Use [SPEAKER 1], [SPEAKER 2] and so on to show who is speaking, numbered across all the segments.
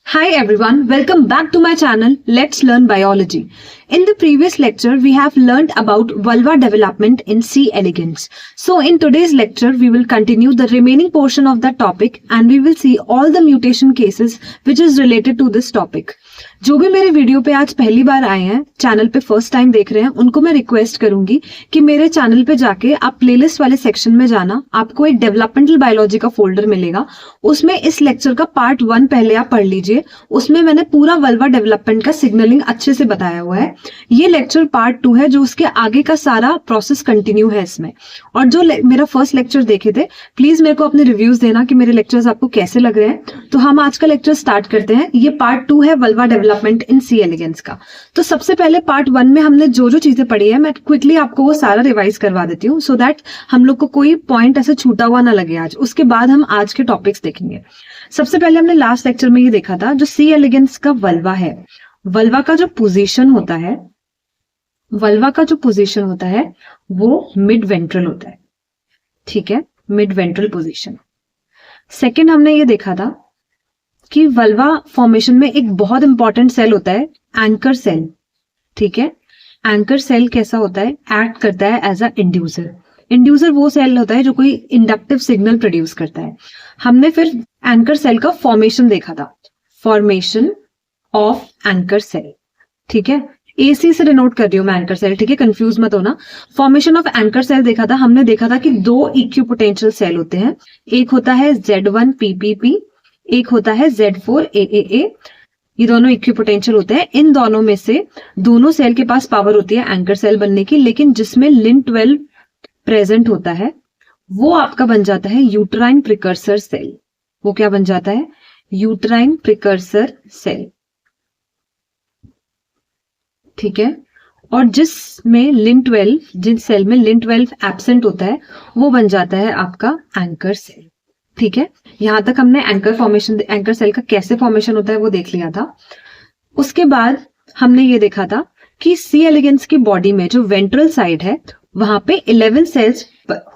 [SPEAKER 1] Hi everyone, welcome back to my channel Let's Learn Biology. In the previous lecture, we have learned about vulva development in C. elegans. So in today's lecture, we will continue the remaining portion of that topic and we will see all the mutation cases which is related to this topic. जो भी मेरे video पे आज पहली बार आए हैं, channel पे first time देख रहे हैं, उनको मैं रिक्वेस्ट करूंगी कि मेरे चैनल पे जाके आप प्लेलिस्ट वाले सेक्शन में जाना, आपको एक डेवलपमेंटल बायोलॉजी का फोल्डर मिलेगा। उसमें इस लेक्चर का पार्ट 1 पहले आप पढ़ लीजिए। उसमें मैंने पूरा वल्वा डेवलपमेंट का सिग्नलिंग अच्छे से बताया हुआ है। ये लेक्चर पार्ट 2 है, जो उसके आगे का सारा प्रोसेस कंटिन्यू है इसमें। और जो मेरा फर्स्ट लेक्चर देखे थे, प्लीज मेरे को अपने रिव्यूज देना कि मेरे लेक्चर्स आपको कैसे लग रहे हैं। तो हम आज का लेक्चर स्टार्ट करते हैं। ये पार्ट 2 है vulva development in C elegans का। तो सबसे पहले पार्ट 1 में हमने जो जो चीजें पढ़ी है, मैं क्विकली आपको वो सारा रिवाइज करवा देती हूँ, सो दैट हम लोग को कोई पॉइंट ऐसे छूटा हुआ ना लगे आज। उसके बाद हम आज के टॉपिक्स देखेंगे। सबसे पहले हमने लास्ट लेक्चर में ये देखा था, जो सी एलिगेंस का वल्वा है, वल्वा का जो पोजीशन होता है, वल्वा का जो पोजीशन होता है वो मिड वेंट्रल होता है। ठीक है, मिड वेंट्रल पोजीशन। सेकंड हमने ये देखा था कि वल्वा फॉर्मेशन में एक बहुत इंपॉर्टेंट सेल होता है, एंकर सेल। ठीक है, एंकर सेल कैसा होता है, एक्ट करता है एज अ इंड्यूसर। इंड्यूसर वो सेल होता है जो कोई इंडक्टिव सिग्नल प्रोड्यूस करता है। हमने फिर एंकर सेल का फॉर्मेशन देखा था, फॉर्मेशन ऑफ एंकर सेल। ठीक है, एसी से डिनोट कर रही हूं मैं एंकर सेल, ठीक है, कंफ्यूज मत होना। फॉर्मेशन ऑफ एंकर सेल देखा था हमने, देखा था कि दो इक्विपोटेंशियल सेल होते हैं। एक होता है Z1 PPP, एक होता है Z4 AAA। ये दोनों इक्विपोटेंशियल होते हैं। इन दोनों में से दोनों सेल के पास पावर होती है एंकर सेल बनने की, लेकिन जिसमें Lin12 प्रेजेंट होता है वो आपका बन जाता है यूट्राइन प्रिकर्सर सेल। वो क्या बन जाता है, यूट्राइन प्रिकर्सर सेल। ठीक है, और जिसमें Lin12, जिस सेल में Lin12 एब्सेंट होता है वो बन जाता है आपका एंकर सेल। ठीक है, यहां तक हमने एंकर फॉर्मेशन, एंकर सेल का कैसे फॉर्मेशन होता है वो देख लिया था। उसके बाद हमने ये देखा था कि सी एलिगेंस की बॉडी में जो वेंट्रल साइड है वहां पे 11 सेल्स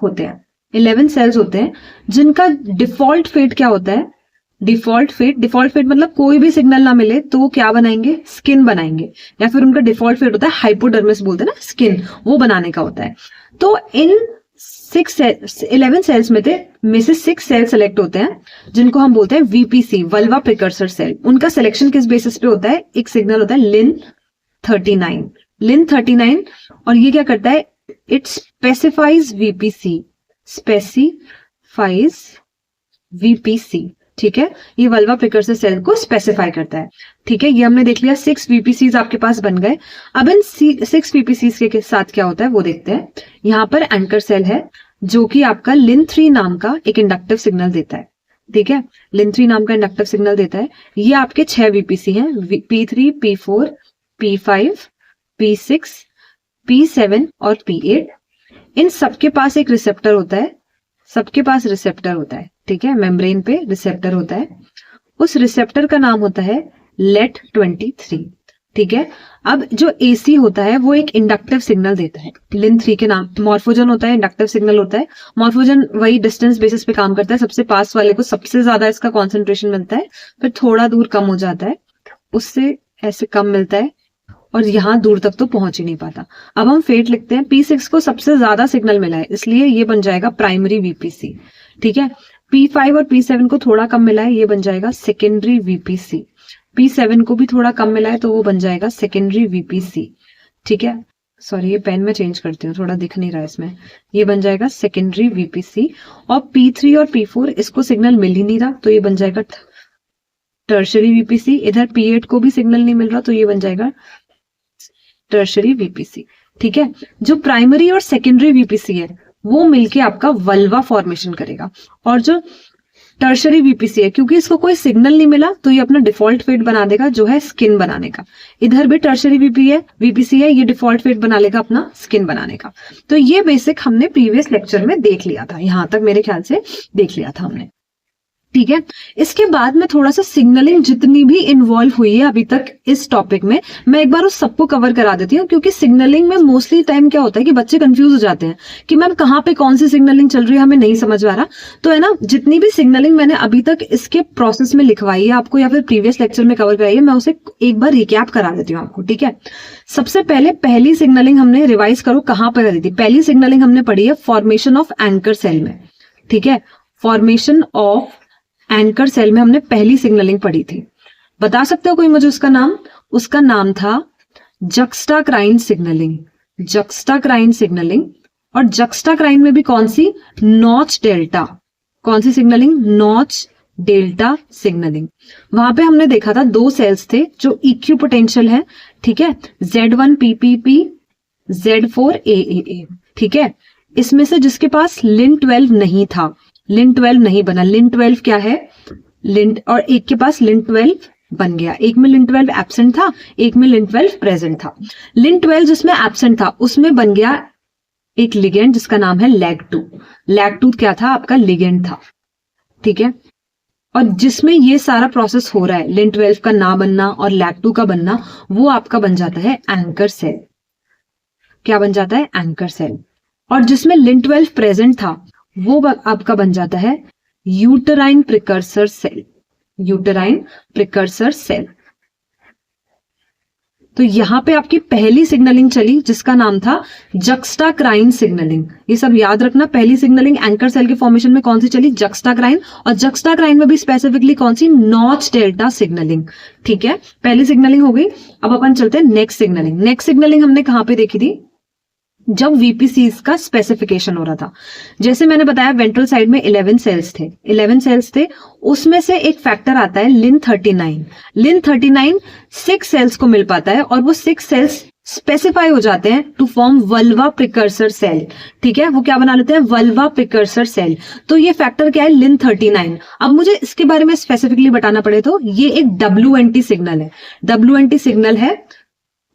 [SPEAKER 1] होते हैं। 11 सेल्स होते हैं जिनका डिफॉल्ट फेट क्या होता है, डिफॉल्ट फेट मतलब कोई भी सिग्नल ना मिले तो वो क्या बनाएंगे, स्किन बनाएंगे, या फिर उनका डिफॉल्ट फेट होता है हाइपोडर्मिस बोलते हैं ना, स्किन, वो बनाने का होता है। तो इन 11 सेल्स में से 6 सेल सेलेक्ट होते हैं जिनको हम बोलते हैं VPC, वल्वा प्रिकर्सर सेल। उनका सिलेक्शन किस बेसिस पे होता है, एक सिग्नल होता है Lin39, और ये क्या करता है, इट स्पेसिफाइज VPC। ठीक है, ये वल्वा प्रिकर्सर सेल को स्पेसिफाई करता है। ठीक है, ये हमने देख लिया, 6 VPCs आपके पास बन गए। अब इन 6 VPCs के साथ क्या होता है वो देखते हैं। यहां पर एंकर सेल है जो कि आपका Lin3 नाम का एक इंडक्टिव सिग्नल देता है। ठीक है, Lin3 नाम का इंडक्टिव सिग्नल देता है। ये आपके 6 VPC हैं, P3, P4, P5, P6, P7 और P8। इन सबके पास एक रिसेप्टर होता है, सबके पास रिसेप्टर होता है। ठीक है, मेम्ब्रेन पे रिसेप्टर होता है। उस रिसेप्टर का नाम होता है LET23। ठीक है, अब जो AC होता है वो एक इंडक्टिव सिग्नल देता है Lin3 के नाम। मॉर्फोजन होता है, इंडक्टिव सिग्नल होता है। मॉर्फोजन वही डिस्टेंस बेसिस पे काम करता है, सबसे पास वाले को सबसे ज्यादा इसका कॉन्सेंट्रेशन मिलता है, फिर थोड़ा दूर कम हो जाता है, उससे ऐसे कम मिलता है, और यहां दूर तक तो पहुंच ही नहीं पाता। अब हम फेट लिखते हैं, P6 को सबसे ज्यादा सिग्नल मिला है इसलिए ये बन जाएगा प्राइमरी VPC। ठीक है, P5 और P7 को थोड़ा कम मिला है, ये बन जाएगा सेकेंडरी VPC। P7 को भी थोड़ा कम मिला है तो वो बन जाएगा सेकेंडरी VPC। ठीक है, सॉरी ये पेन में चेंज करती हूँ, थोड़ा दिख नहीं रहा इसमें, ये बन जाएगा सेकेंडरी VPC। और P3 और P4 इसको सिग्नल मिल ही नहीं रहा तो ये बन जाएगा टर्शरी VPC। इधर P8 को भी सिग्नल नहीं मिल रहा तो ये बन जाएगा टर्शरी VPC। ठीक है, जो प्राइमरी और सेकेंडरी VPC है वो मिलके आपका वल्वा फॉर्मेशन करेगा, और जो टर्शरी VPC है क्योंकि इसको कोई सिग्नल नहीं मिला तो ये अपना डिफॉल्ट फेट बना देगा जो है स्किन बनाने का। इधर भी टर्शरी VPC है, ये डिफॉल्ट फेट बना लेगा अपना स्किन बनाने का। तो ये बेसिक हमने प्रीवियस लेक्चर में देख लिया था, यहां तक मेरे ख्याल से देख लिया था हमने। ठीक है। इसके बाद में थोड़ा सा सिग्नलिंग जितनी भी इन्वॉल्व हुई है अभी तक इस टॉपिक में, मैं एक बार उस सबको कवर करा देती हूँ, क्योंकि सिग्नलिंग में मोस्टली टाइम क्या होता है कि बच्चे कंफ्यूज हो जाते हैं कि मैम कहाँ पे कौन सी सिग्नलिंग चल रही है, हमें नहीं समझ आ रहा। तो है ना, जितनी भी सिग्नलिंग मैंने अभी तक इसके प्रोसेस में लिखवाई है आपको या फिर प्रीवियस लेक्चर में कवर कराई है, मैं उसे एक बार रिकैप करा देती हूँ आपको। ठीक है, सबसे पहले पहली सिग्नलिंग हमने रिवाइज करो कहाँ पर करी थी। पहली सिग्नलिंग हमने पढ़ी है फॉर्मेशन ऑफ एंकर सेल में। ठीक है, फॉर्मेशन ऑफ एंकर सेल में हमने पहली सिग्नलिंग पढ़ी थी। बता सकते हो कोई मुझे उसका नाम? उसका नाम था जक्स्टाक्राइन सिग्नलिंग। जक्स्टाक्राइन सिग्नलिंग। और जक्स्टाक्राइन में भी कौन सी? Notch delta. कौन सी सिग्नलिंग? Notch delta signaling. वहां पे हमने देखा था दो सेल्स थे जो इक्यू पोटेंशियल है। ठीक है, Z1 PPP, Z4 AAA। ठीक है, इसमें से जिसके पास Lin12 नहीं था, Lin12 नहीं बना, Lin12 क्या है? और एक के पास Lin12 बन गया, एक में Lin12 एब्सेंट था, एक में Lin12 प्रेजेंट था। Lin12 जिसमें एब्सेंट था उसमें बन गया एक लिगेंड जिसका नाम है LAG2। LAG2 क्या था? आपका लिगेंड था। ठीक है, और जिसमें ये सारा प्रोसेस हो रहा है, Lin12 का ना बनना और LAG2 का बनना, वो आपका बन जाता है एंकर सेल। क्या बन जाता है? Anchor cell. और जिसमें Lin12 प्रेजेंट था वो आपका बन जाता है uterine precursor cell. Uterine precursor cell. तो यहां पे आपकी पहली सिग्नलिंग चली जिसका नाम था जक्स्टाक्राइन सिग्नलिंग। ये सब याद रखना, पहली सिग्नलिंग एंकर सेल के फॉर्मेशन में कौन सी चली? जक्स्टाक्राइन। और जक्स्टाक्राइन में भी स्पेसिफिकली कौन सी? Notch delta signalling. ठीक है, पहली सिग्नलिंग हो गई। अब अपन चलते हैं नेक्स्ट सिग्नलिंग। नेक्स्ट सिग्नलिंग हमने कहां पे देखी थी? जब वीपीसीज का स्पेसिफिकेशन हो रहा था। जैसे मैंने बताया वेंट्रल साइड में 11 सेल्स थे, 11 सेल्स थे, उसमें से एक फैक्टर आता है Lin39। Lin39 6 सेल्स को मिल पाता है और वो 6 सेल्स स्पेसिफाई हो जाते हैं to form vulva precursor cell. ठीक है, वो क्या बना लेते हैं? Vulva precursor cell. तो ये फैक्टर क्या है? Lin39। अब मुझे इसके बारे में स्पेसिफिकली बताना पड़े तो ये एक WNT सिग्नल है। WNT सिग्नल है।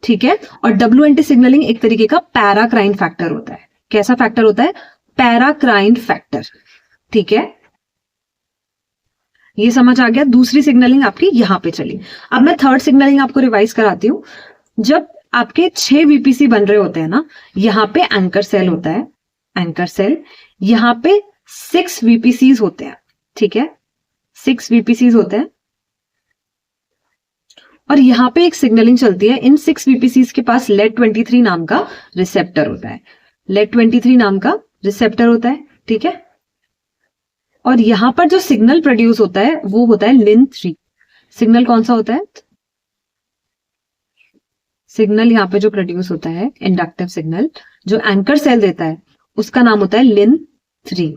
[SPEAKER 1] ठीक है, और WNT सिग्नलिंग एक तरीके का पैराक्राइन फैक्टर होता है। कैसा फैक्टर होता है? Paracrine factor. ठीक है, ये समझ आ गया। दूसरी सिग्नलिंग आपकी यहां पे चली। अब मैं थर्ड सिग्नलिंग आपको रिवाइज कराती हूं। जब आपके 6 वीपीसी बन रहे होते हैं ना, यहां पे एंकर सेल होता है, एंकर सेल। यहां पे 6 वीपीसीज होते हैं। ठीक है, 6 वीपीसीज होते हैं और यहां पे एक सिग्नलिंग चलती है। इन 6 वीपीसीज के पास लेड23 नाम का रिसेप्टर होता है। लेड23 नाम का रिसेप्टर होता है। ठीक है, और यहां पर जो सिग्नल प्रोड्यूस होता है वो होता है Lin3। सिग्नल कौन सा होता है? सिग्नल यहां पे जो प्रोड्यूस होता है, इंडक्टिव सिग्नल जो एंकर सेल देता है, उसका नाम होता है Lin3।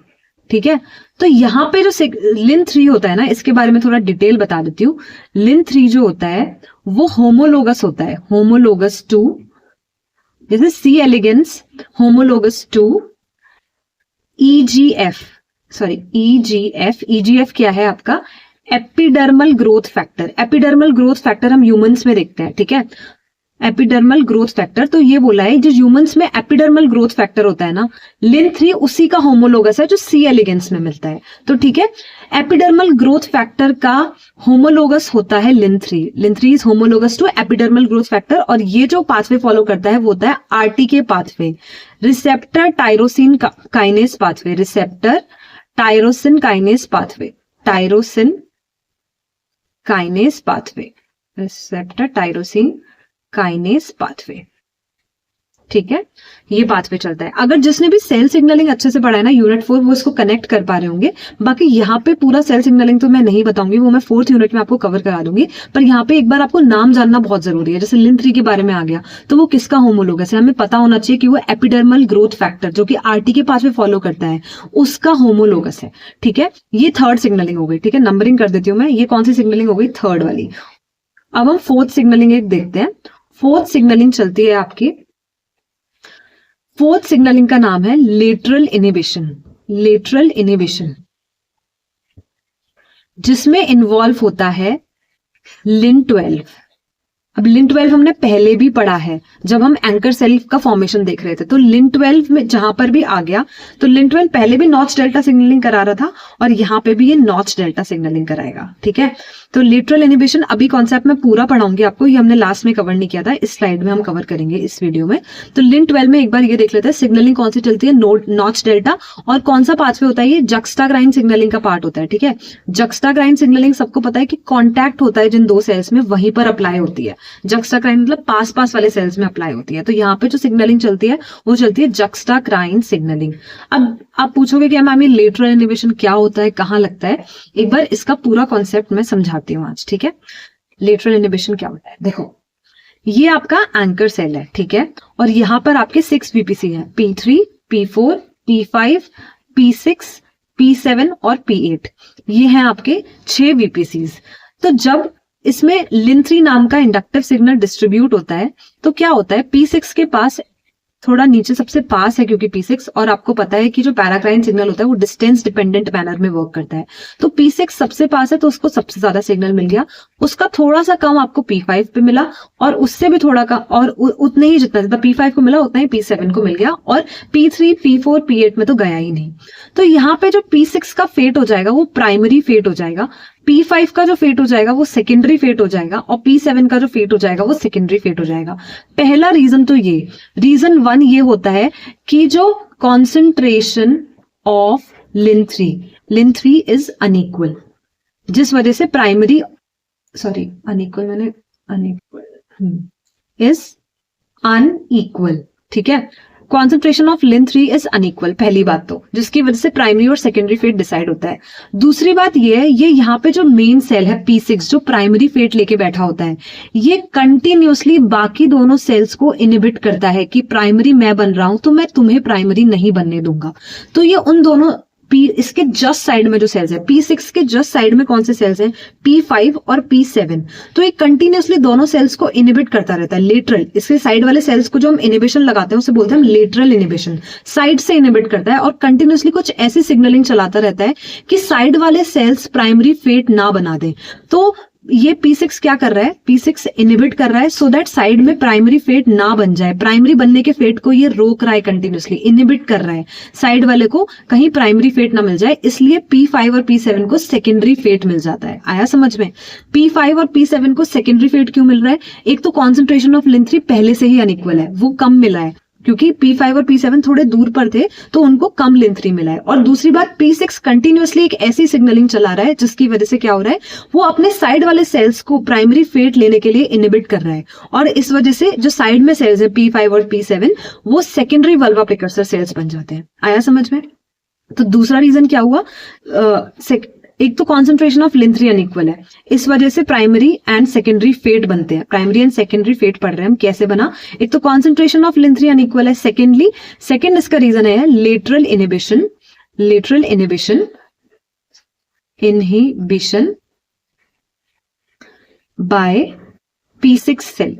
[SPEAKER 1] ठीक है, तो यहां पे जो Lin3 होता है ना, इसके बारे में थोड़ा डिटेल बता देती हूँ। Lin3 जो होता है वो होमोलोगस होता है, होमोलोगस टू, जैसे C elegans homologous to EGF। EGF क्या है आपका? Epidermal growth factor. Epidermal growth factor हम ह्यूमंस में देखते हैं। ठीक है, एपिडर्मल ग्रोथ फैक्टर। तो ये बोला है जो ह्यूमंस में एपिडर्मल ग्रोथ फैक्टर होता है ना, Lin3 उसी का होमोलोगस है जो C एलिगेंस में मिलता है। तो ठीक है, एपिडर्मल ग्रोथ फैक्टर का होमोलोगस होता है Lin3। Lin3 is homologous to epidermal growth factor. और ये जो पाथवे फॉलो करता है वो होता है RTK pathway, receptor tyrosine kinase pathway. Receptor tyrosine kinase pathway, tyrosine kinase pathway, receptor tyrosine kinase pathway. ठीक है, ये पाथवे चलता है। अगर जिसने भी सेल सिग्नलिंग अच्छे से पढ़ा है ना यूनिट 4, वो इसको कनेक्ट कर पा रहे होंगे। बाकी यहाँ पे पूरा सेल सिग्नलिंग तो मैं नहीं बताऊंगी, वो मैं 4th यूनिट में आपको कवर करा दूंगी। पर यहाँ पे एक बार आपको नाम जानना बहुत जरूरी है। जैसे Lin3 के बारे में आ गया तो वो किसका होमोलोगस है, हमें पता होना चाहिए कि वो एपिडर्मल ग्रोथ फैक्टर जो कि RT के पाथवे फॉलो करता है उसका होमोलोगस है। ठीक है, ये थर्ड सिग्नलिंग हो गई। ठीक है, नंबरिंग कर देती हूँ मैं। ये कौन सी सिग्नलिंग हो गई? थर्ड वाली। अब हम 4th सिग्नलिंग एक देखते हैं। 4th सिग्नलिंग चलती है आपकी, 4th सिग्नलिंग का नाम है लेटरल इनहिबिशन। लेटरल इनहिबिशन, जिसमें इन्वॉल्व होता है Lin12। अब लिन 12 हमने पहले भी पढ़ा है जब हम एंकर सेल का फॉर्मेशन देख रहे थे। तो लिन 12 में जहां पर भी आ गया तो लिन 12 पहले भी नॉच डेल्टा सिग्नलिंग करा रहा था और यहाँ पे भी ये नॉच डेल्टा सिग्नलिंग कराएगा। ठीक है, तो लेटरल इनिबिशन अभी कॉन्सेप्ट में पूरा पढ़ाऊंगी आपको, ये हमने लास्ट में कवर नहीं किया था, इस स्लाइड में हम कवर करेंगे इस वीडियो में। तो लिन 12 में एक बार ये देख लेते हैं सिग्नलिंग कौन सी चलती है, नॉच डेल्टा, और कौन सा पाथवे होता है, ये जक्स्टाग्राइन सिग्नलिंग का पार्ट होता है। ठीक है, जक्स्टाग्राइन सिग्नलिंग सबको पता है कि कॉन्टैक्ट होता है जिन दो सेल्स में, वहीं पर अप्लाई होती है। जक्स्टाग्राइन मतलब पास पास वाले सेल्स में अप्लाई होती है। तो यहाँ पे जो सिग्नलिंग चलती है वो चलती है जक्स्टाग्राइन सिग्नलिंग। अब आप पूछोगे कि मैम ये लेटरल इनिबिशन क्या होता है, कहाँ लगता है, एक बार इसका पूरा कॉन्सेप्ट मैं समझाती हूँ आज। ठीक है, लेटरल इनिबिशन क्या होता है, देखो ये आपका एंकर सेल है। ठीक है, और यहाँ पर आपके 6 VPC है, P3, P4, P5, P6, P7 और P8, ये हैं आपके 6 VPCs। तो जब इसमें लिन 3 नाम का इंडक्टिव सिग्नल डिस्ट्रीब्यूट होता है तो क्या होता है, P6 के पास थोड़ा नीचे सबसे पास है क्योंकि P6, और आपको पता है कि जो पैराक्राइन सिग्नल होता है वो डिस्टेंस डिपेंडेंट मैनर में वर्क करता है। तो P6 सबसे पास है तो उसको सबसे ज्यादा सिग्नल मिल गया, उसका थोड़ा सा कम आपको P5 पे मिला, और उससे भी थोड़ा कम, और उतने ही जितना P5 को मिला उतना ही P7 को मिल गया, और P3, P4, P8 में तो गया ही नहीं। तो यहाँ पे जो P6 का फेट हो जाएगा वो प्राइमरी फेट हो जाएगा, P5 का जो फेट हो जाएगा वो सेकेंडरी फेट हो जाएगा, और P7 का जो फेट हो जाएगा वो सेकेंडरी फेट हो जाएगा। पहला रीजन तो ये, रीजन 1 ये होता है कि जो concentration of lin 3 is unequal, जिस वजह से प्राइमरी इज अनइक्वल। ठीक है, concentration of lin 3 is unequal, पहली बात तो, जिसकी वजह से प्राइमरी और सेकेंडरी फेट डिसाइड होता है। दूसरी बात ये है, ये यहाँ पे जो मेन सेल है P6 जो प्राइमरी फेट लेके बैठा होता है, ये कंटिन्यूअसली बाकी दोनों सेल्स को इनिबिट करता है कि प्राइमरी मैं बन रहा हूं तो मैं तुम्हें प्राइमरी नहीं बनने दूंगा। तो ये उन दोनों इसके जस्ट साइड में जो सेल्स है, P6 के जस्ट साइड में कौन से सेल्स हैं, P5 और P7, तो ये कंटिन्यूअसली दोनों सेल्स को इनिबिट करता रहता है। लेटरल, इसके साइड वाले सेल्स को जो हम इनिबिशन लगाते हैं उसे बोलते हैं हम लेटरल इनिबिशन, साइड से इनिबिट करता है और कंटिन्यूअसली कुछ ऐसी सिग्नलिंग चलाता रहता है कि साइड वाले सेल्स प्राइमरी फेट ना बना दें। तो ये P6 क्या कर रहा है, P6 इनिबिट कर रहा है सो दैट साइड में प्राइमरी फेट ना बन जाए, प्राइमरी बनने के फेट को ये रोक रहा है, कंटिन्यूअसली इनिबिट कर रहा है, साइड वाले को कहीं प्राइमरी फेट ना मिल जाए, इसलिए P5 और P7 को सेकेंडरी फेट मिल जाता है। आया समझ में, P5 और P7 को सेकेंडरी फेट क्यों मिल रहा है, एक तो कॉन्सेंट्रेशन ऑफ लिन 3 पहले से ही अनइक्वल है, वो कम मिला है क्योंकि P5 और P7 थोड़े दूर पर थे तो उनको कम लिन 3 मिला है, और दूसरी बात P6 कंटिन्यूअसली एक ऐसी सिग्नलिंग चला रहा है जिसकी वजह से क्या हो रहा है, वो अपने साइड वाले सेल्स को प्राइमरी फेट लेने के लिए इनिबिट कर रहा है, और इस वजह से जो साइड में सेल्स है P5 और P7 वो सेकेंडरी वल्वा प्रिकर्सर सेल्स बन जाते हैं। आया समझ में। तो दूसरा रीजन क्या हुआ, एक तो कॉन्सेंट्रेशन ऑफ लिन 3 अनइक्वल है, इस वजह से प्राइमरी एंड सेकेंडरी फेट बनते हैं। प्राइमरी एंड सेकेंडरी फेट पढ़ रहे हैं हम, कैसे बना, एक तो कॉन्सेंट्रेशन ऑफ लिन 3 अनइक्वल है, सेकेंड इसका रीजन है lateral inhibition by P6 cell.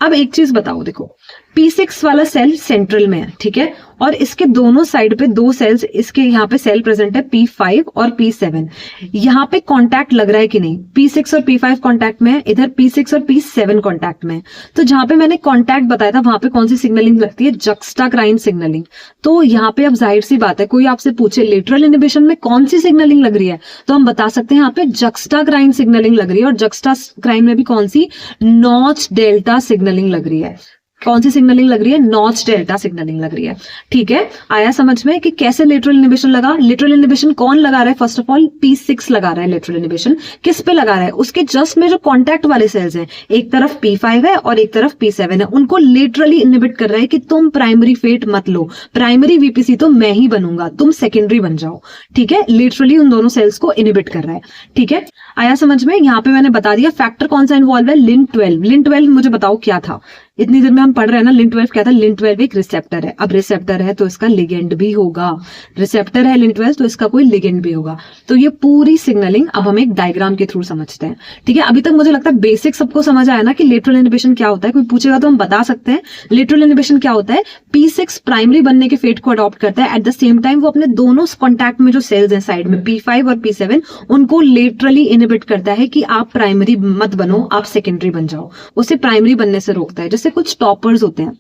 [SPEAKER 1] अब एक चीज बताओ, देखो P6 वाला सेल सेंट्रल में है, ठीक है, और इसके दोनों साइड पे दो सेल्स, इसके यहाँ पे सेल प्रेजेंट है P5 और P7, यहाँ पे कांटेक्ट लग रहा है कि नहीं, P6 और P5 कांटेक्ट में है, इधर P6 और P7 कांटेक्ट में है। तो जहां पे मैंने कांटेक्ट बताया था वहां पे कौन सी सिग्नलिंग लगती है, जक्स्टाग्राइन सिग्नलिंग। तो यहाँ पे अब जाहिर सी बात है, कोई आपसे पूछे लेटरल इनिबिशन में कौन सी सिग्नलिंग लग रही है, तो हम बता सकते हैं यहाँ पे जक्स्टाग्राइन सिग्नलिंग लग रही है, और जक्स्टाग्राइन में भी कौन सी, नॉच डेल्टा सिग्नलिंग लग रही है। कौन सी सिग्नलिंग लग रही है, नॉच डेल्टा सिग्नलिंग लग रही है। ठीक है, आया समझ में कि कैसे लेटरल इनिबिशन लगा। लेटरल इनिबिशन कौन लगा रहा है, फर्स्ट ऑफ ऑल P6 लगा रहा है लेटरल इनिबिशन। किस पे लगा रहा है, उसके जस्ट में जो कॉन्टैक्ट वाले सेल्स हैं, एक तरफ P5 है और एक तरफ P7 है, उनको लेटरली इनिबिट कर रहा है कि तुम प्राइमरी फेट मत लो, प्राइमरी VPC तो मैं ही बनूंगा, तुम सेकेंडरी बन जाओ। ठीक है, लिटरली उन दोनों सेल्स को इनिबिट कर रहा है। ठीक है, आया समझ में। यहाँ पे मैंने बता दिया फैक्टर कौन सा इन्वॉल्व है, लिन 12। लिन 12 मुझे बताओ क्या था, इतनी देर में हम पढ़ रहे हैं ना, Lin12 क्या था, Lin12 एक रिसेप्टर है। अब रिसेप्टर है तो इसका लिगेंड भी होगा, रिसेप्टर है Lin12 तो इसका कोई लिगेंड भी होगा। तो ये पूरी सिग्नलिंग अब हम एक डायग्राम के थ्रू समझते हैं, ठीक है। अभी तक मुझे लगता है बेसिक सबको समझ आया ना कि लेटरल इनहिबिशन क्या होता है। कोई पूछेगा तो हम बता सकते हैं लेटरल इनहिबिशन क्या होता है। P6 प्राइमरी बनने के फेट को अडॉप्ट करता है, एट द सेम टाइम वो अपने दोनों कॉन्टैक्ट में जो सेल्स हैं साइड में P5 और P7 उनको लेटरली इनहिबिट करता है कि आप प्राइमरी मत बनो, आप सेकेंडरी बन जाओ। उसे प्राइमरी बनने से रोकता है। जैसे कुछ टॉपर्स होते हैं,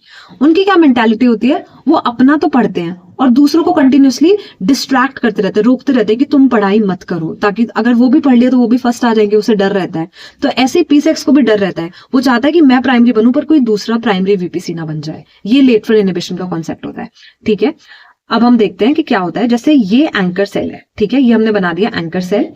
[SPEAKER 1] उनकी क्या मेंटालिटी होती है, वो अपना तो पढ़ते हैं और दूसरों को कंटिन्यूअसली डिस्ट्रैक्ट करते रहते हैं, रोकते रहते हैं कि तुम पढ़ाई मत करो, ताकि अगर वो भी पढ़ लिया तो वो भी फर्स्ट आ जाएंगे, उसे डर रहता है। तो ऐसे P6 को भी डर रहता है, वो चाहता है कि मैं प्राइमरी बनूं पर कोई दूसरा प्राइमरी VPC ना बन जाए। ये लेटरल इनहिबिशन का कॉन्सेप्ट होता है, ठीक है। अब हम देखते हैं कि क्या होता है। जैसे ये एंकर सेल है, ठीक है, ये हमने बना दिया एंकर सेल।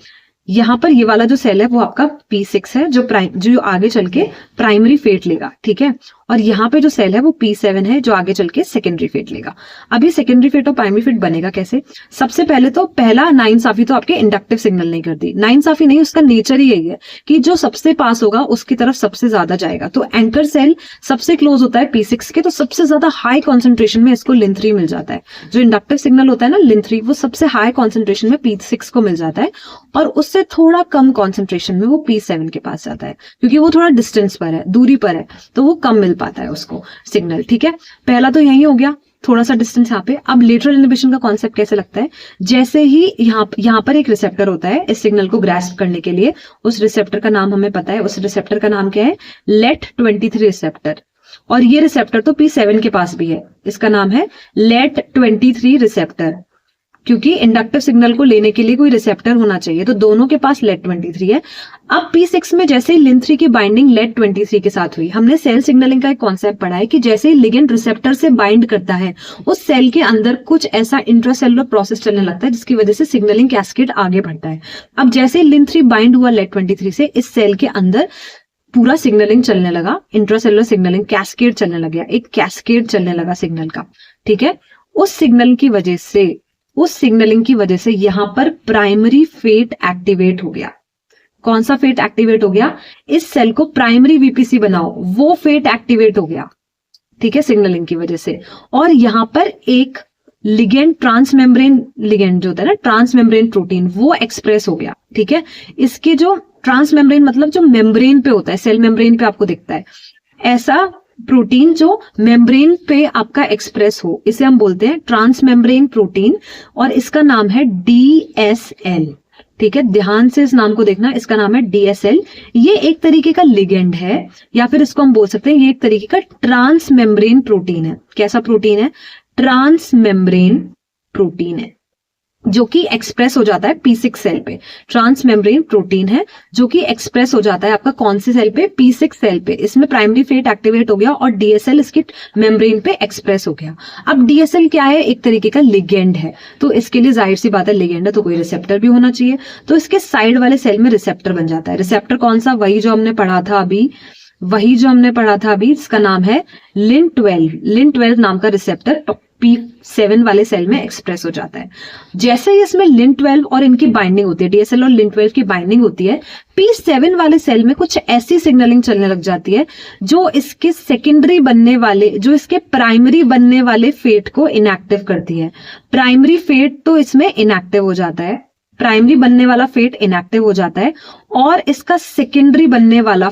[SPEAKER 1] यहाँ पर ये वाला जो सेल है वो आपका P6 है, जो आगे चल के प्राइमरी फेट लेगा, ठीक है। और यहाँ पे जो सेल है वो P7 है, जो आगे चल के सेकेंडरी फेट लेगा। अब ये सेकेंडरी फेट और प्राइमरी फेट बनेगा कैसे? सबसे पहले तो पहला नाइंसाफी तो आपके इंडक्टिव सिग्नल नहीं करती, नाइंसाफी नहीं, उसका नेचर ही यही है कि जो सबसे पास होगा उसकी तरफ सबसे ज्यादा जाएगा। तो एंकर सेल सबसे क्लोज होता है P6 के, तो सबसे ज्यादा हाई कॉन्सेंट्रेशन में इसको Lin3 मिल जाता है। जो इंडक्टिव सिग्नल होता है ना Lin3, वो सबसे हाई कॉन्सेंट्रेशन में P6 को मिल जाता है, और उससे थोड़ा कम कॉन्सेंट्रेशन में वो P7 के पास जाता है, क्योंकि वो थोड़ा डिस्टेंस पर है, दूरी पर है, तो वो कम मिल पाता है उसको सिग्नल, ठीक है। पहला तो यही हो गया, थोड़ा सा डिस्टेंस यहाँ पे। अब लेटरल इनहिबिशन का कॉन्सेप्ट कैसे लगता है? जैसे ही यहाँ पर एक रिसेप्टर होता है इस सिग्नल को ग्रास्प करने के लिए, उस रिसेप्टर का नाम हमें पता है, उस रिसेप्टर का नाम क्या है? LET23 receptor. और ये रिसेप्टर तो P7 के पास भी है, इसका नाम है LET23 रिसेप्टर, क्योंकि इंडक्टिव सिग्नल को लेने के लिए कोई रिसेप्टर होना चाहिए, तो दोनों के पास LET23 है। अब P6 में जैसे ही Lin3 की बाइंडिंग LET23 के साथ हुई, हमने सेल सिग्नलिंग का एक कॉन्सेप्ट पढ़ा है कि जैसे ही लिगेंड रिसेप्टर से बाइंड करता है, उस सेल के अंदर कुछ ऐसा इंट्रासेलुलर प्रोसेस चलने लगता है जिसकी वजह से सिग्नलिंग कैस्केड आगे बढ़ता है। अब जैसे ही Lin3 बाइंड हुआ LET23 से, इस सेल के अंदर पूरा सिग्नलिंग चलने लगा, इंट्रासेलुलर सिग्नलिंग कैस्केड चलने लग गया, एक कैस्केड चलने लगा सिग्नल का, ठीक है। उस सिग्नलिंग की वजह से यहां पर प्राइमरी फेट एक्टिवेट हो गया। कौन सा फेट एक्टिवेट हो गया? इस सेल को प्राइमरी VPC बनाओ, वो फेट एक्टिवेट हो गया, ठीक है, सिग्नलिंग की वजह से। और यहां पर एक लिगेंड, ट्रांसमेम्ब्रेन लिगेंड जो होता है ना, ट्रांसमेम्ब्रेन प्रोटीन, वो एक्सप्रेस हो गया, ठीक है। इसके जो ट्रांसमेम्ब्रेन मतलब जो मेम्ब्रेन पे होता है, सेल मेम्ब्रेन पे आपको दिखता है, ऐसा प्रोटीन जो मेम्ब्रेन पे आपका एक्सप्रेस हो, इसे हम बोलते हैं ट्रांसमेम्ब्रेन प्रोटीन, और इसका नाम है DSL, ठीक है। ध्यान से इस नाम को देखना, इसका नाम है DSL। ये एक तरीके का लिगेंड है, या फिर इसको हम बोल सकते हैं ये एक तरीके का ट्रांसमेम्ब्रेन प्रोटीन है। कैसा प्रोटीन है? ट्रांसमेम्ब्रेन प्रोटीन है, जो कि एक्सप्रेस हो जाता है P6 सेल पे। ट्रांसमेम्ब्रेन प्रोटीन है जो कि एक्सप्रेस हो जाता है आपका कौन सी सेल पे? P6 सेल पे। इसमें प्राइमरी फेट एक्टिवेट हो गया और DSL इसकी मेम्ब्रेन पे एक्सप्रेस हो गया। अब DSL क्या है? एक तरीके का लिगेंड है, तो इसके लिए जाहिर सी बात है लिगेंड है तो कोई रिसेप्टर भी होना चाहिए, तो इसके साइड वाले सेल में रिसेप्टर बन जाता है। रिसेप्टर कौन सा? वही जो हमने पढ़ा था अभी, इसका नाम है Lin12 नाम का रिसेप्टर P7 वाले सेल में एक्सप्रेस हो जाता है। जैसे ही इसमें Lin12 और इनकी बाइंडिंग होती है, DSL और Lin12 की बाइंडिंग होती है, P7 वाले सेल में कुछ ऐसी सिग्नलिंग चलने लग जाती है जो इसके प्राइमरी बनने वाले फेट को इनएक्टिव करती है। प्राइमरी फेट तो इसमें इनएक्टिव हो जाता है, प्राइमरी बनने वाला फेट इनएक्टिव हो जाता है, और इसका सेकेंडरी बनने वाला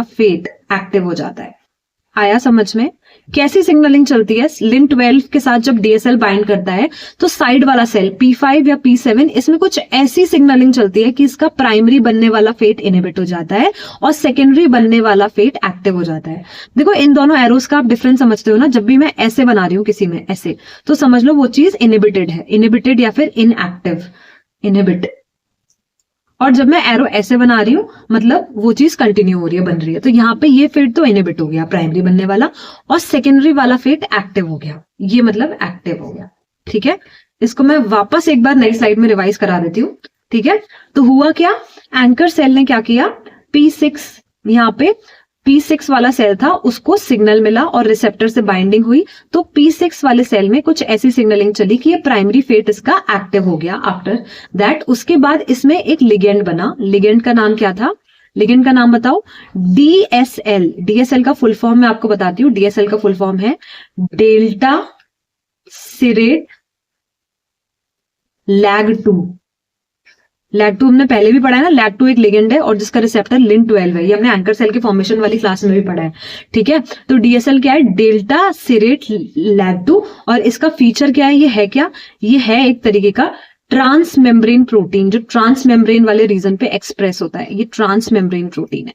[SPEAKER 1] फेट एक्टिव हो जाता है। आया समझ में? कैसी सिग्नलिंग चलती है? Lin12 के साथ जब DSL बाइंड करता है तो साइड वाला सेल P5 या P7, इसमें कुछ ऐसी सिग्नलिंग चलती है कि इसका प्राइमरी बनने वाला फेट इनहिबिट हो जाता है और सेकेंडरी बनने वाला फेट एक्टिव हो जाता है। देखो इन दोनों एरोस का आप डिफरेंस समझते हो ना, जब भी मैं ऐसे बना रही हूं किसी में ऐसे, तो समझ लो वो चीज इनहिबिटेड है, इनहिबिटेड या फिर इनएक्टिव, इनहिबिट। और जब मैं एरो ऐसे बना रही हूं मतलब वो चीज कंटिन्यू हो रही है, बन रही है। तो यहाँ पे ये फेट तो इनहिबिट हो गया प्राइमरी बनने वाला, और सेकेंडरी वाला फेट एक्टिव हो गया, ये मतलब एक्टिव हो गया, ठीक है। इसको मैं वापस एक बार नई स्लाइड में रिवाइज करा देती हूँ, ठीक है। तो हुआ क्या? एंकर सेल ने क्या किया? P6, यहाँ पे P6 वाला सेल था, उसको सिग्नल मिला और रिसेप्टर से बाइंडिंग हुई, तो P6 वाले सेल में कुछ ऐसी सिग्नलिंग चली कि ये प्राइमरी फेट इसका एक्टिव हो गया। आफ्टर दैट उसके बाद इसमें एक लिगेंड बना, लिगेंड का नाम क्या था? लिगेंड का नाम बताओ। डीएसएल, डीएसएल का फुल फॉर्म मैं आपको बताती हूँ। डीएसएल का फुल फॉर्म है डेल्टा सिरेट लैग-2। लैग-2 हमने पहले भी पढ़ा है ना, लैग-2 एक लिगेंड है और जिसका रिसेप्टर लिन-12 है। ये हमने एंकर सेल के फॉर्मेशन वाली क्लास में भी पढ़ा है, ठीक है। तो डीएसएल क्या है, डेल्टा सिरेट लैग-2, और इसका फीचर क्या है, ये है क्या, ये है एक तरीके का ट्रांस मेम्ब्रेन प्रोटीन, जो ट्रांस मेम्ब्रेन वाले रीजन पे एक्सप्रेस होता है। ये ट्रांस मेम्ब्रेन प्रोटीन है,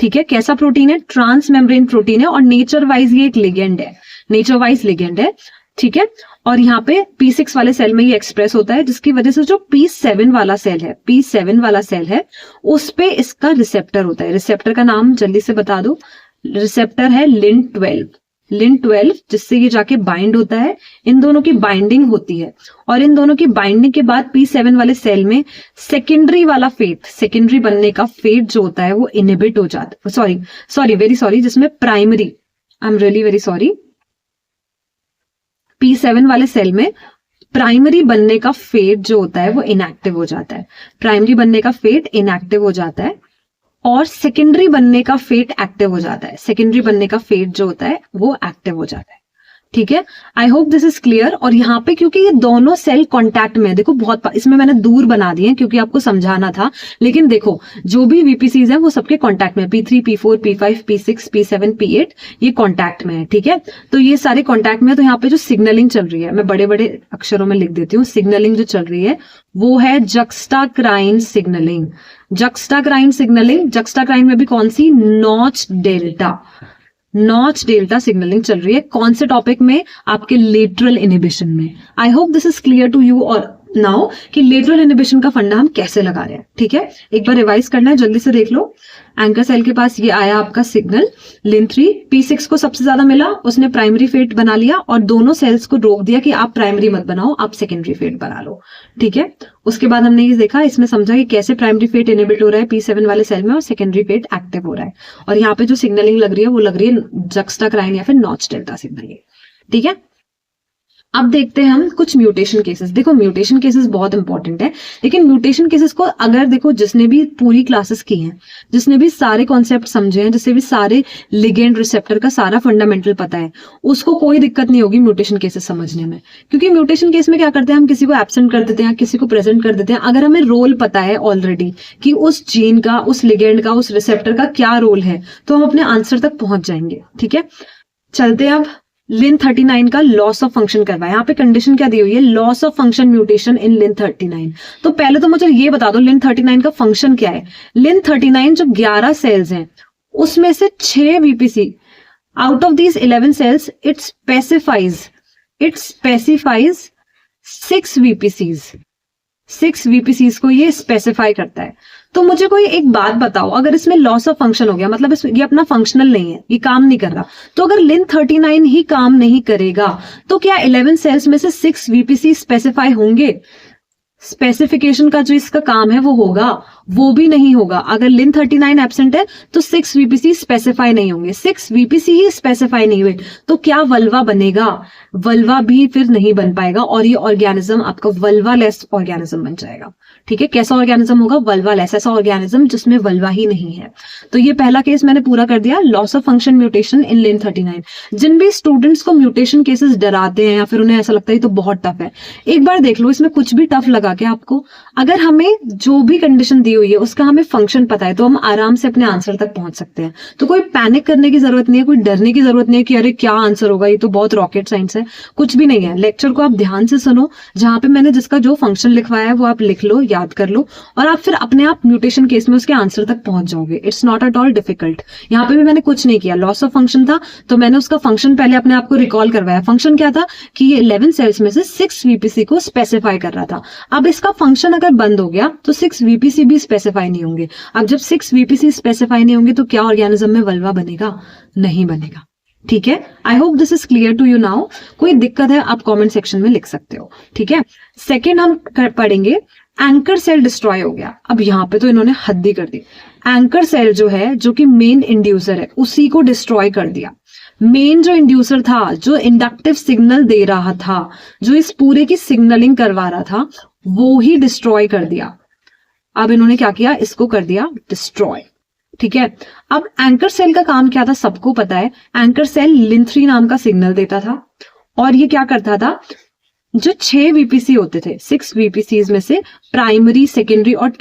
[SPEAKER 1] ठीक है। कैसा प्रोटीन है, ट्रांस मेम्ब्रेन प्रोटीन है, और नेचर वाइज ये एक लिगेंड है, नेचर वाइज लिगेंड है, ठीक है। और यहाँ पे P6 वाले सेल में ये एक्सप्रेस होता है, जिसकी वजह से जो P7 वाला सेल है, P7 वाला सेल है, उस पे इसका रिसेप्टर होता है। रिसेप्टर का नाम जल्दी से बता दो। रिसेप्टर है लिन-12, लिन-12, जिससे ये जाके बाइंड होता है। इन दोनों की बाइंडिंग होती है, और इन दोनों की बाइंडिंग के बाद P7 वाले सेल में सेकेंडरी वाला फेट, सेकेंडरी बनने का फेट जो होता है वो इनहिबिट हो जाता है। सॉरी वेरी सॉरी, जिसमें primary, I am really very sorry, P7 वाले सेल में प्राइमरी बनने का फेट जो होता है वो इनएक्टिव हो जाता है। प्राइमरी बनने का फेट इनएक्टिव हो जाता है और सेकेंडरी बनने का फेट एक्टिव हो जाता है। सेकेंडरी बनने का फेट जो होता है वो एक्टिव हो जाता है, ठीक है। I hope this is clear. और यहाँ पे क्योंकि ये दोनों सेल कांटेक्ट में है, देखो बहुत इसमें मैंने दूर बना दिए हैं क्योंकि आपको समझाना था, लेकिन देखो जो भी वीपीसीज हैं वो सबके कांटेक्ट में, P3, P4, P5, P6, P7, P8 ये कांटेक्ट में है, ठीक है। तो ये सारे कांटेक्ट में है। तो यहाँ पे जो सिग्नलिंग चल रही है, मैं बड़े बड़े अक्षरों में लिख देती हूँ, सिग्नलिंग जो चल रही है वो है जक्स्टाक्राइन सिग्नलिंग। जक्स्टाक्राइन सिग्नलिंग, जक्स्टाक्राइन में भी कौन सी, notch delta, notch delta signaling चल रही है। कौन से टॉपिक में, आपके लेटरल इनहिबिशन में। I hope this is clear to you और नाउ कि लेटरल इनहिबिशन का फंडा हम कैसे लगा रहे हैं, ठीक है। एक बार रिवाइज करना है, जल्दी से देख लो। एंकर सेल के पास ये आया आपका सिग्नल लिन-3, P6 को सबसे ज्यादा मिला, उसने प्राइमरी फेट बना लिया और दोनों सेल्स को रोक दिया कि आप प्राइमरी मत बनाओ, आप सेकेंडरी फेट बना लो, ठीक है। उसके बाद हमने ये देखा, इसमें समझा कि कैसे प्राइमरी फेट इनहिबिट हो रहा है P7 वाले सेल में और सेकेंडरी फेट एक्टिव हो रहा है। और यहाँ पे जो सिग्नलिंग लग रही है वो लग रही है जक्स्टाक्राइन या फिर नॉच डेल्टा सिग्नलिंग, ठीक है। अब देखते हैं हम कुछ म्यूटेशन केसेस। देखो म्यूटेशन केसेस बहुत इंपॉर्टेंट है, लेकिन म्यूटेशन केसेस को अगर देखो जिसने भी पूरी क्लासेस की हैं, जिसने भी सारे कॉन्सेप्ट समझे हैं, जिसने भी सारे लिगेंड रिसेप्टर का सारा फंडामेंटल पता है, उसको कोई दिक्कत नहीं होगी म्यूटेशन केसेस समझने में। क्योंकि म्यूटेशन केस में क्या करते हैं, हम किसी को एब्सेंट कर देते हैं, किसी को प्रेजेंट कर देते हैं। अगर हमें रोल पता है ऑलरेडी कि उस जीन का, उस लिगेंड का, उस रिसेप्टर का क्या रोल है, तो हम अपने आंसर तक पहुंच जाएंगे, ठीक है। चलते हैं अब लिन-39 का लॉस ऑफ फंक्शन करवाए। यहाँ पे कंडीशन क्या दी हुई है, loss of function mutation in लिन-39। तो पहले तो मुझे ये बता दो लिन-39 का फंक्शन क्या है। लिन-39 जो 11 सेल्स हैं उसमें से 6 VPC, out of these 11 cells it specifies 6 VPCs, 6 VPCs को ये स्पेसिफाई करता है। तो मुझे कोई एक बात बताओ, अगर इसमें लॉस ऑफ फंक्शन हो गया, मतलब ये अपना फंक्शनल नहीं है, ये काम नहीं कर रहा, तो अगर लिन-39 ही काम नहीं करेगा तो क्या 11 सेल्स में से 6 वीपीसी स्पेसिफाई होंगे? स्पेसिफिकेशन का जो इसका काम है वो होगा, वो भी नहीं होगा। अगर लिन-39 एब्सेंट है तो 6 वीपीसी स्पेसिफाई नहीं होंगे। 6 वीपीसी ही स्पेसिफाई नहीं हुए तो क्या वल्वा बनेगा? वल्वा भी फिर नहीं बन पाएगा और ये ऑर्गेनिज्म आपका वल्वा लेस ऑर्गेनिज्म बन जाएगा, ठीक है। कैसा ऑर्गेनिज्म होगा? वल्वा लेस, ऐसा ऑर्गेनिज्म जिसमें वल्वा ही नहीं है। तो ये पहला केस मैंने पूरा कर दिया, loss of function mutation in लिन-39। जिन भी स्टूडेंट्स को म्यूटेशन केसेस डराते हैं या फिर उन्हें ऐसा लगता है तो बहुत टफ है, एक बार देख लो इसमें कुछ भी टफ लगा के आपको, अगर हमें जो भी कंडीशन दी हुई है उसका हमें फंक्शन पता है तो हम आराम से अपने आंसर तक पहुंच सकते हैं। तो कोई पैनिक करने की जरूरत नहीं है, कोई डरने की जरूरत नहीं है कि अरे क्या आंसर होगा, ये तो बहुत रॉकेट साइंस है, कुछ भी नहीं है। लेक्चर को आप ध्यान से सुनो, जहां पे मैंने जिसका जो फंक्शन लिखवाया है वो आप लिख लो, याद कर लो, और आप फिर अपने आप म्यूटेशन केस में उसके आंसर तक पहुंच जाओगे। It's not at all difficult. यहाँ पे भी मैंने कुछ नहीं किया, लॉस ऑफ फंक्शन था तो मैंने उसका फंक्शन पहले अपने आप को रिकॉल करवाया। फंक्शन क्या था कि ये 11 सेल्स में से 6 वीपीसी को स्पेसिफाई कर रहा था। अब इसका फंक्शन अगर बंद हो गया तो 6 वीपीसी भी स्पेसिफाई नहीं होंगे। अब जब 6 वीपीसी स्पेसिफाई नहीं होंगे तो क्या ऑर्गेनिज्म में वल्वा बनेगा? नहीं बनेगा, ठीक है। I hope this is clear to you now. कोई दिक्कत है आप कमेंट सेक्शन में लिख सकते हो, ठीक है। सेकेंड हम पढ़ेंगे एंकर सेल डिस्ट्रॉय हो गया। अब यहाँ पे तो इन्होंने हद ही कर दी। एंकर सेल जो है, जो कि मेन इंड्यूसर है, उसी को डिस्ट्रॉय कर दिया। मेन जो इंड्यूसर था, जो इंडक्टिव सिग्नल दे रहा था, जो इस पूरे की सिग्नलिंग करवा रहा था, वो ही डिस्ट्रॉय कर दिया। अब इन्होंने क्या किया, इसको कर दिया डिस्ट्रॉय। ठीक है, अब एंकर सेल का काम क्या था सबको पता है। एंकर सेल लिन3 नाम का सिग्नल देता था और ये क्या करता था, जो 6 वीपीसी होते थे, 6 वीपीसीज में से प्राइमरी, सेकेंडरी और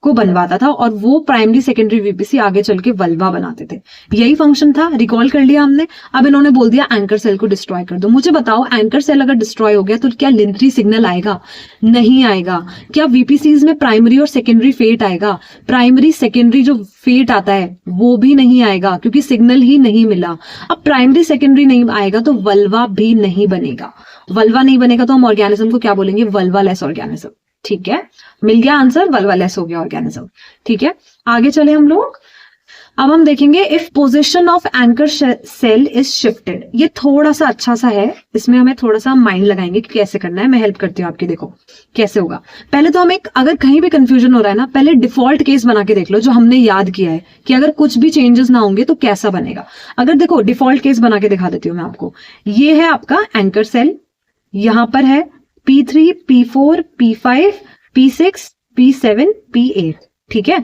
[SPEAKER 1] को बनवाता था और वो प्राइमरी सेकेंडरी वीपीसी आगे चल के वल्वा बनाते थे। यही फंक्शन था, रिकॉल कर लिया हमने। अब इन्होंने बोल दिया एंकर सेल को डिस्ट्रॉय कर दो। मुझे बताओ, एंकर सेल अगर डिस्ट्रॉय हो गया तो क्या लिन3 सिग्नल आएगा? नहीं आएगा। क्या वीपीसीज में प्राइमरी और सेकेंडरी फेट आएगा? प्राइमरी सेकेंडरी जो फेट आता है वो भी नहीं आएगा, क्योंकि सिग्नल ही नहीं मिला। अब प्राइमरी सेकेंडरी नहीं आएगा तो वल्वा भी नहीं बनेगा। वल्वा नहीं बनेगा तो हम ऑर्गेनिज्म को क्या बोलेंगे? Vulva less organism. ठीक है, मिल गया आंसर, वल्वा लेस हो गया ऑर्गेनिज्म। ठीक है, आगे चले हम लोग। अब हम देखेंगे if position of anchor cell is shifted. ये थोड़ा सा अच्छा सा है, इसमें हमें थोड़ा सा माइंड लगाएंगे कि कैसे करना है। मैं हेल्प करती हूँ आपकी, देखो कैसे होगा। पहले तो हम अगर कहीं भी कंफ्यूजन हो रहा है ना, पहले डिफॉल्ट केस बना के देख लो जो हमने याद किया है कि अगर कुछ भी चेंजेस ना होंगे तो कैसा बनेगा। अगर देखो डिफॉल्ट केस बना के दिखा देती हूँ मैं आपको। ये है आपका एंकर सेल, यहां पर है P3, P4, P5, P6, P7, P8। ठीक है,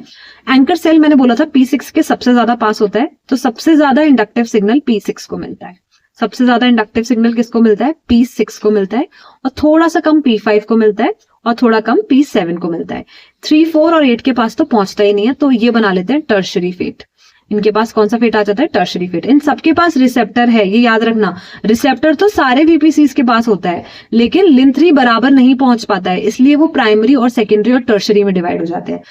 [SPEAKER 1] एंकर सेल मैंने बोला था P6 के सबसे ज्यादा पास होता है, तो सबसे ज्यादा इंडक्टिव सिग्नल P6 को मिलता है। सबसे ज्यादा इंडक्टिव सिग्नल किसको मिलता है? P6 को मिलता है, और थोड़ा सा कम P5 को मिलता है, और थोड़ा कम P7 को मिलता है। 3, 4 और 8 के पास तो पहुंचता ही नहीं है, तो ये बना लेते हैं टर्शरी फेट। इनके पास कौन सा फेट आ जाता है? Tertiary fate. इन सबके पास रिसेप्टर है, ये याद रखना। रिसेप्टर तो सारे वीपीसीज के पास होता है, लेकिन लिन3 बराबर नहीं पहुंच पाता है, इसलिए वो प्राइमरी और सेकेंडरी और टर्शरी में डिवाइड हो जाते हैं।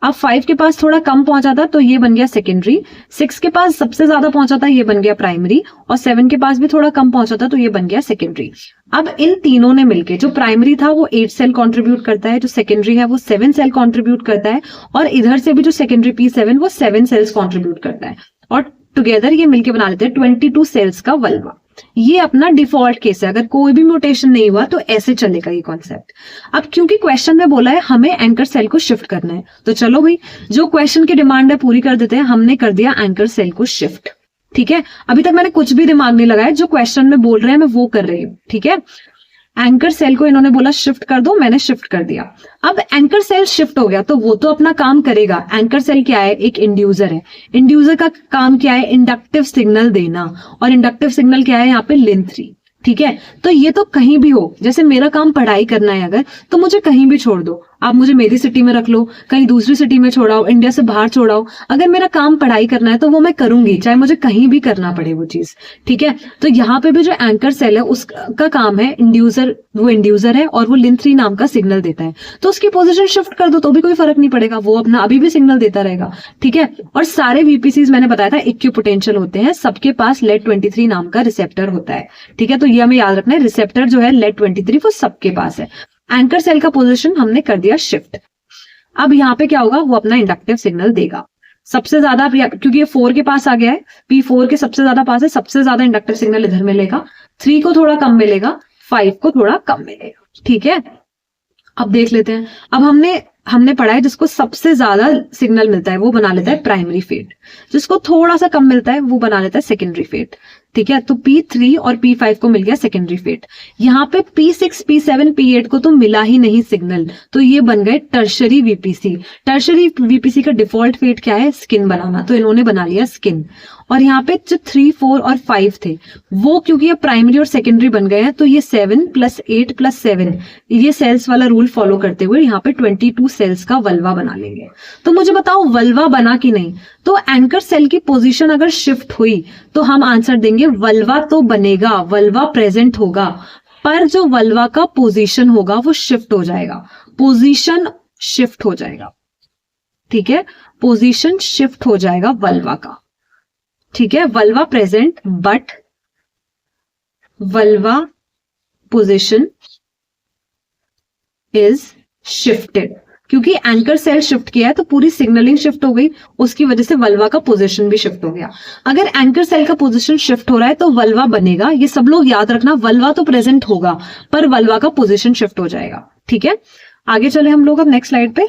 [SPEAKER 1] अब 5 के पास थोड़ा कम पहुंचा था तो ये बन गया सेकेंडरी। 6 के पास सबसे ज्यादा पहुंचा था, ये बन गया प्राइमरी, और 7 के पास भी थोड़ा कम पहुंचा था तो ये बन गया सेकेंडरी। अब इन तीनों ने मिलके, जो प्राइमरी था वो 8 सेल कंट्रीब्यूट करता है, जो सेकेंडरी है वो 7 सेल कंट्रीब्यूट करता है, और इधर से भी जो सेकेंडरी P7 वो 7 सेल्स कंट्रीब्यूट करता है, और टुगेदर ये मिलके बना लेते हैं 22 सेल्स का वल्वा। ये अपना डिफॉल्ट केस है, अगर कोई भी म्यूटेशन नहीं हुआ तो ऐसे चलेगा ये कॉन्सेप्ट। अब क्योंकि क्वेश्चन में बोला है हमें एंकर सेल को शिफ्ट करना है, तो चलो भाई जो क्वेश्चन की डिमांड है पूरी कर देते हैं। हमने कर दिया एंकर सेल को शिफ्ट। ठीक है, अभी तक मैंने कुछ भी दिमाग नहीं लगाया, जो क्वेश्चन में बोल रहे हैं मैं वो कर रही हूँ। ठीक है, एंकर सेल को इन्होंने बोला शिफ्ट कर दो, मैंने शिफ्ट कर दिया। अब एंकर सेल शिफ्ट हो गया तो वो तो अपना काम करेगा। एंकर सेल क्या है? एक इंड्यूसर है। इंड्यूसर का काम क्या है? इंडक्टिव सिग्नल देना, और इंडक्टिव सिग्नल क्या है यहाँ पे? लिन3। ठीक है, तो ये तो कहीं भी हो, जैसे मेरा काम पढ़ाई करना है अगर, तो मुझे कहीं भी छोड़ दो, आप मुझे मेरी सिटी में रख लो, कहीं दूसरी सिटी में छोड़ाओ, इंडिया से बाहर छोड़ाओ, अगर मेरा काम पढ़ाई करना है तो वो मैं करूंगी, चाहे मुझे कहीं भी करना पड़े वो चीज। ठीक है, तो यहाँ पे भी जो एंकर सेल है उसका काम है इंड्यूसर, वो इंड्यूसर है और वो लिन3 नाम का सिग्नल देता है, तो उसकी पोजीशन शिफ्ट कर दो तो भी कोई फर्क नहीं पड़ेगा, वो अपना अभी भी सिग्नल देता रहेगा। ठीक है, और सारे वीपीसीज मैंने बताया था इक्विपोटेंशियल होते हैं, सबके पास लेड-23 नाम का रिसेप्टर होता है। ठीक है, तो ये हमें याद रखना है, रिसेप्टर जो है लेड-23 वो सबके पास है। एंकर सेल का पोजीशन हमने कर दिया शिफ्ट। अब यहाँ पे क्या होगा? वो अपना इंडक्टिव सिग्नल देगा सबसे ज्यादा, क्योंकि ये 4 के पास आ गया है, P4 के सबसे ज्यादा पास है, सबसे ज्यादा इंडक्टिव सिग्नल इधर मिलेगा। 3 को थोड़ा कम मिलेगा, 5 को थोड़ा कम मिलेगा। ठीक है, अब देख लेते हैं। अब हमने पढ़ा है जिसको सबसे ज्यादा सिग्नल मिलता है वो बना लेता है प्राइमरी फेट, जिसको थोड़ा सा कम मिलता है वो बना लेता है सेकेंडरी फेट। ठीक है, तो P3 और P5 को मिल गया सेकेंडरी फेट। यहाँ पे P6, P7, P8 को तो मिला ही नहीं सिग्नल, तो ये बन गए टर्शरी वीपीसी। टर्शरी वीपीसी का डिफॉल्ट फेट क्या है? स्किन बनाना, तो इन्होंने बना लिया स्किन। और यहाँ पे जो 3, 4 और 5 थे वो क्योंकि अब प्राइमरी और सेकेंडरी बन गए हैं, तो ये 7 + 8 + 7 ये सेल्स वाला रूल फॉलो करते हुए यहाँ पे 22 सेल्स का वल्वा बना लेंगे। तो मुझे बताओ वल्वा बना कि नहीं? तो एंकर सेल की पोजीशन अगर शिफ्ट हुई तो हम आंसर देंगे वल्वा तो बनेगा, वल्वा प्रेजेंट होगा, पर जो वल्वा का पोजीशन होगा वो शिफ्ट हो जाएगा, पोजीशन शिफ्ट हो जाएगा। ठीक है, पोजीशन शिफ्ट हो जाएगा वल्वा का। ठीक है, vulva present but vulva position is shifted. क्योंकि एंकर सेल शिफ्ट किया है तो पूरी सिग्नलिंग शिफ्ट हो गई, उसकी वजह से वल्वा का पोजीशन भी शिफ्ट हो गया। अगर एंकर सेल का पोजीशन शिफ्ट हो रहा है तो वल्वा बनेगा, ये सब लोग याद रखना, वल्वा तो प्रेजेंट होगा पर वल्वा का पोजीशन शिफ्ट हो जाएगा। ठीक है, आगे चले हम लोग अब नेक्स्ट स्लाइड पे।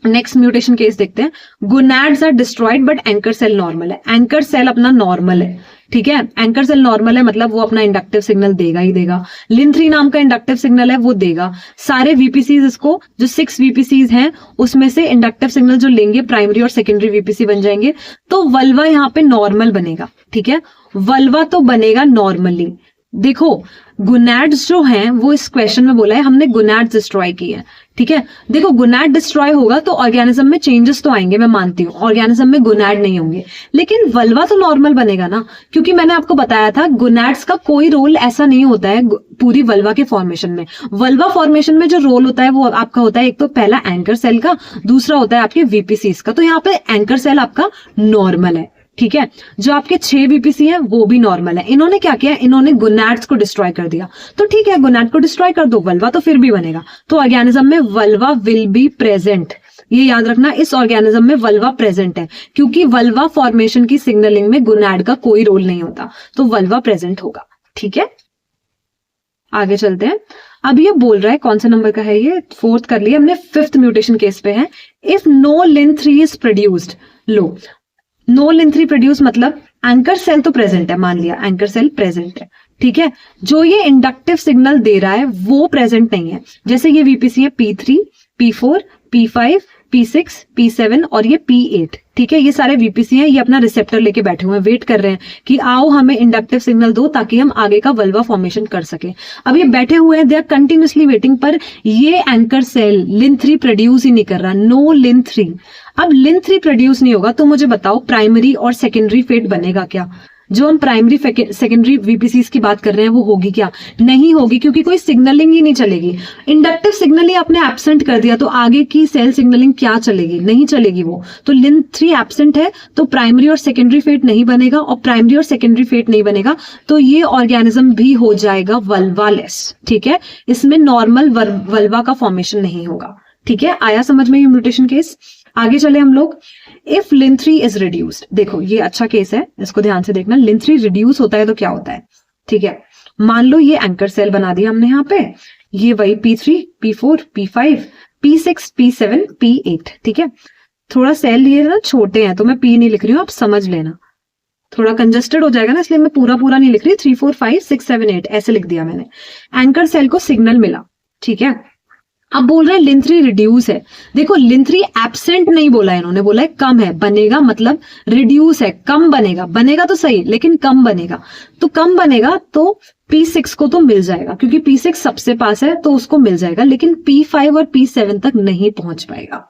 [SPEAKER 1] नेक्स्ट म्यूटेशन केस देखते हैं। Gonads are destroyed but anchor cell normal है। एंकर सेल अपना नॉर्मल है, ठीक है, एंकर सेल नॉर्मल है मतलब वो अपना इंडक्टिव सिग्नल देगा ही देगा। लिन3 नाम का इंडक्टिव सिग्नल है वो देगा। सारे वीपीसीज इसको जो 6 वीपीसीज हैं उसमें से इंडक्टिव सिग्नल जो लेंगे प्राइमरी और सेकेंडरी वीपीसी बन जाएंगे। तो वल्वा यहाँ पे नॉर्मल बनेगा, ठीक है, वल्वा तो बनेगा नॉर्मली। देखो गुनैड्स जो हैं वो इस क्वेश्चन में बोला है हमने गुनैड्स डिस्ट्रॉय किए हैं, ठीक है। देखो गुनैड डिस्ट्रॉय होगा तो ऑर्गेनिज्म में चेंजेस तो आएंगे, मैं मानती हूँ ऑर्गेनिज्म में गुनैड नहीं होंगे, लेकिन वल्वा तो नॉर्मल बनेगा ना, क्योंकि मैंने आपको बताया था गुनैड्स का कोई रोल ऐसा नहीं होता है पूरी वल्वा के फॉर्मेशन में। वल्वा फॉर्मेशन में जो रोल होता है वो आपका होता है एक तो पहला एंकर सेल का, दूसरा होता है आपके वीपीसीज का। तो यहाँ पे एंकर सेल आपका नॉर्मल है, ठीक है। जो आपके 6 वीपीसी हैं वो भी नॉर्मल है। इन्होंने क्या किया, इन्होंने गुनैड्स को डिस्ट्रॉय कर दिया। तो ठीक है, गुनैड को डिस्ट्रॉय कर दो, वल्वा तो फिर भी बनेगा। तो ऑर्गेनिज्म में वल्वा विल बी प्रेजेंट, ये याद रखना, इस ऑर्गेनिज्म में वल्वा प्रेजेंट है, क्योंकि वल्वा फॉर्मेशन की सिग्नलिंग में गुनैड का कोई रोल नहीं होता, तो वल्वा प्रेजेंट होगा, ठीक है। आगे चलते हैं। अब ये बोल रहा है कौन सा नंबर का है ये, 4th कर लिया हमने, 5th म्यूटेशन केस पे है। इफ नो लिन3 इज प्रोड्यूस्ड, लो नो लिन3 प्रोड्यूस मतलब एंकर सेल तो प्रेजेंट है, मान लिया एंकर सेल प्रेजेंट है, ठीक है। जो ये इंडक्टिव सिग्नल दे रहा है वो प्रेजेंट नहीं है। जैसे ये वीपीसी है P3, P4, P5, P6, P7 और ये P8, ठीक है। ये सारे वीपीसी हैं, ये अपना रिसेप्टर लेके बैठे हुए हैं, वेट कर रहे हैं कि आओ हमें इंडक्टिव सिग्नल दो ताकि हम आगे का वल्वा फॉर्मेशन कर सके। अब ये बैठे हुए हैं, दे आर कंटिन्यूसली वेटिंग, पर ये एंकर सेल लिन3 प्रोड्यूस ही नहीं कर रहा, नो लिन3। अब लिन3 प्रोड्यूस नहीं होगा तो मुझे बताओ प्राइमरी और सेकेंडरी फेट बनेगा क्या? जो हम प्राइमरी सेकेंडरी वीपीसीज की बात कर रहे हैं वो होगी क्या? नहीं होगी, क्योंकि कोई सिग्नलिंग ही नहीं चलेगी। इंडक्टिव सिग्नल ही आपने एब्सेंट कर दिया तो आगे की सेल सिग्नलिंग क्या चलेगी? नहीं चलेगी वो। तो लिन3 एब्सेंट है तो प्राइमरी और सेकेंडरी फेट नहीं बनेगा, और प्राइमरी और सेकेंडरी फेट नहीं बनेगा तो ये ऑर्गेनिज्म भी हो जाएगा वल्वालेस, ठीक है। इसमें नॉर्मल वल्वा का फॉर्मेशन नहीं होगा, ठीक है। आया समझ में ये म्यूटेशन केस? आगे चले हम लोग। इफ लिन3 इज रिड्यूस्ड, देखो ये अच्छा केस है, इसको ध्यान से देखना। लिन3 रिड्यूस होता है तो क्या होता है, ठीक है। मान लो ये एंकर सेल बना दिया हमने यहाँ पे, ये वही P3, P4, P5, P6, P7, P8, ठीक है। थोड़ा सेल ये ना छोटे हैं तो मैं P नहीं लिख रही हूँ, आप समझ लेना, थोड़ा कंजस्टेड हो जाएगा ना, इसलिए मैं पूरा नहीं लिख रही। 3, 4, 5, 6, 7, 8 ऐसे लिख दिया मैंने। एंकर सेल को सिग्नल मिला, ठीक है। अब बोल रहे हैं लिन3 रिड्यूस है। देखो लिन3 एब्सेंट नहीं बोला है इन्होंने, बोला है कम है, बनेगा मतलब रिड्यूस है, कम बनेगा, बनेगा तो सही लेकिन कम बनेगा। तो कम बनेगा तो P6 को तो मिल जाएगा, क्योंकि P6 सबसे पास है तो उसको मिल जाएगा, लेकिन P5 और P7 तक नहीं पहुंच पाएगा,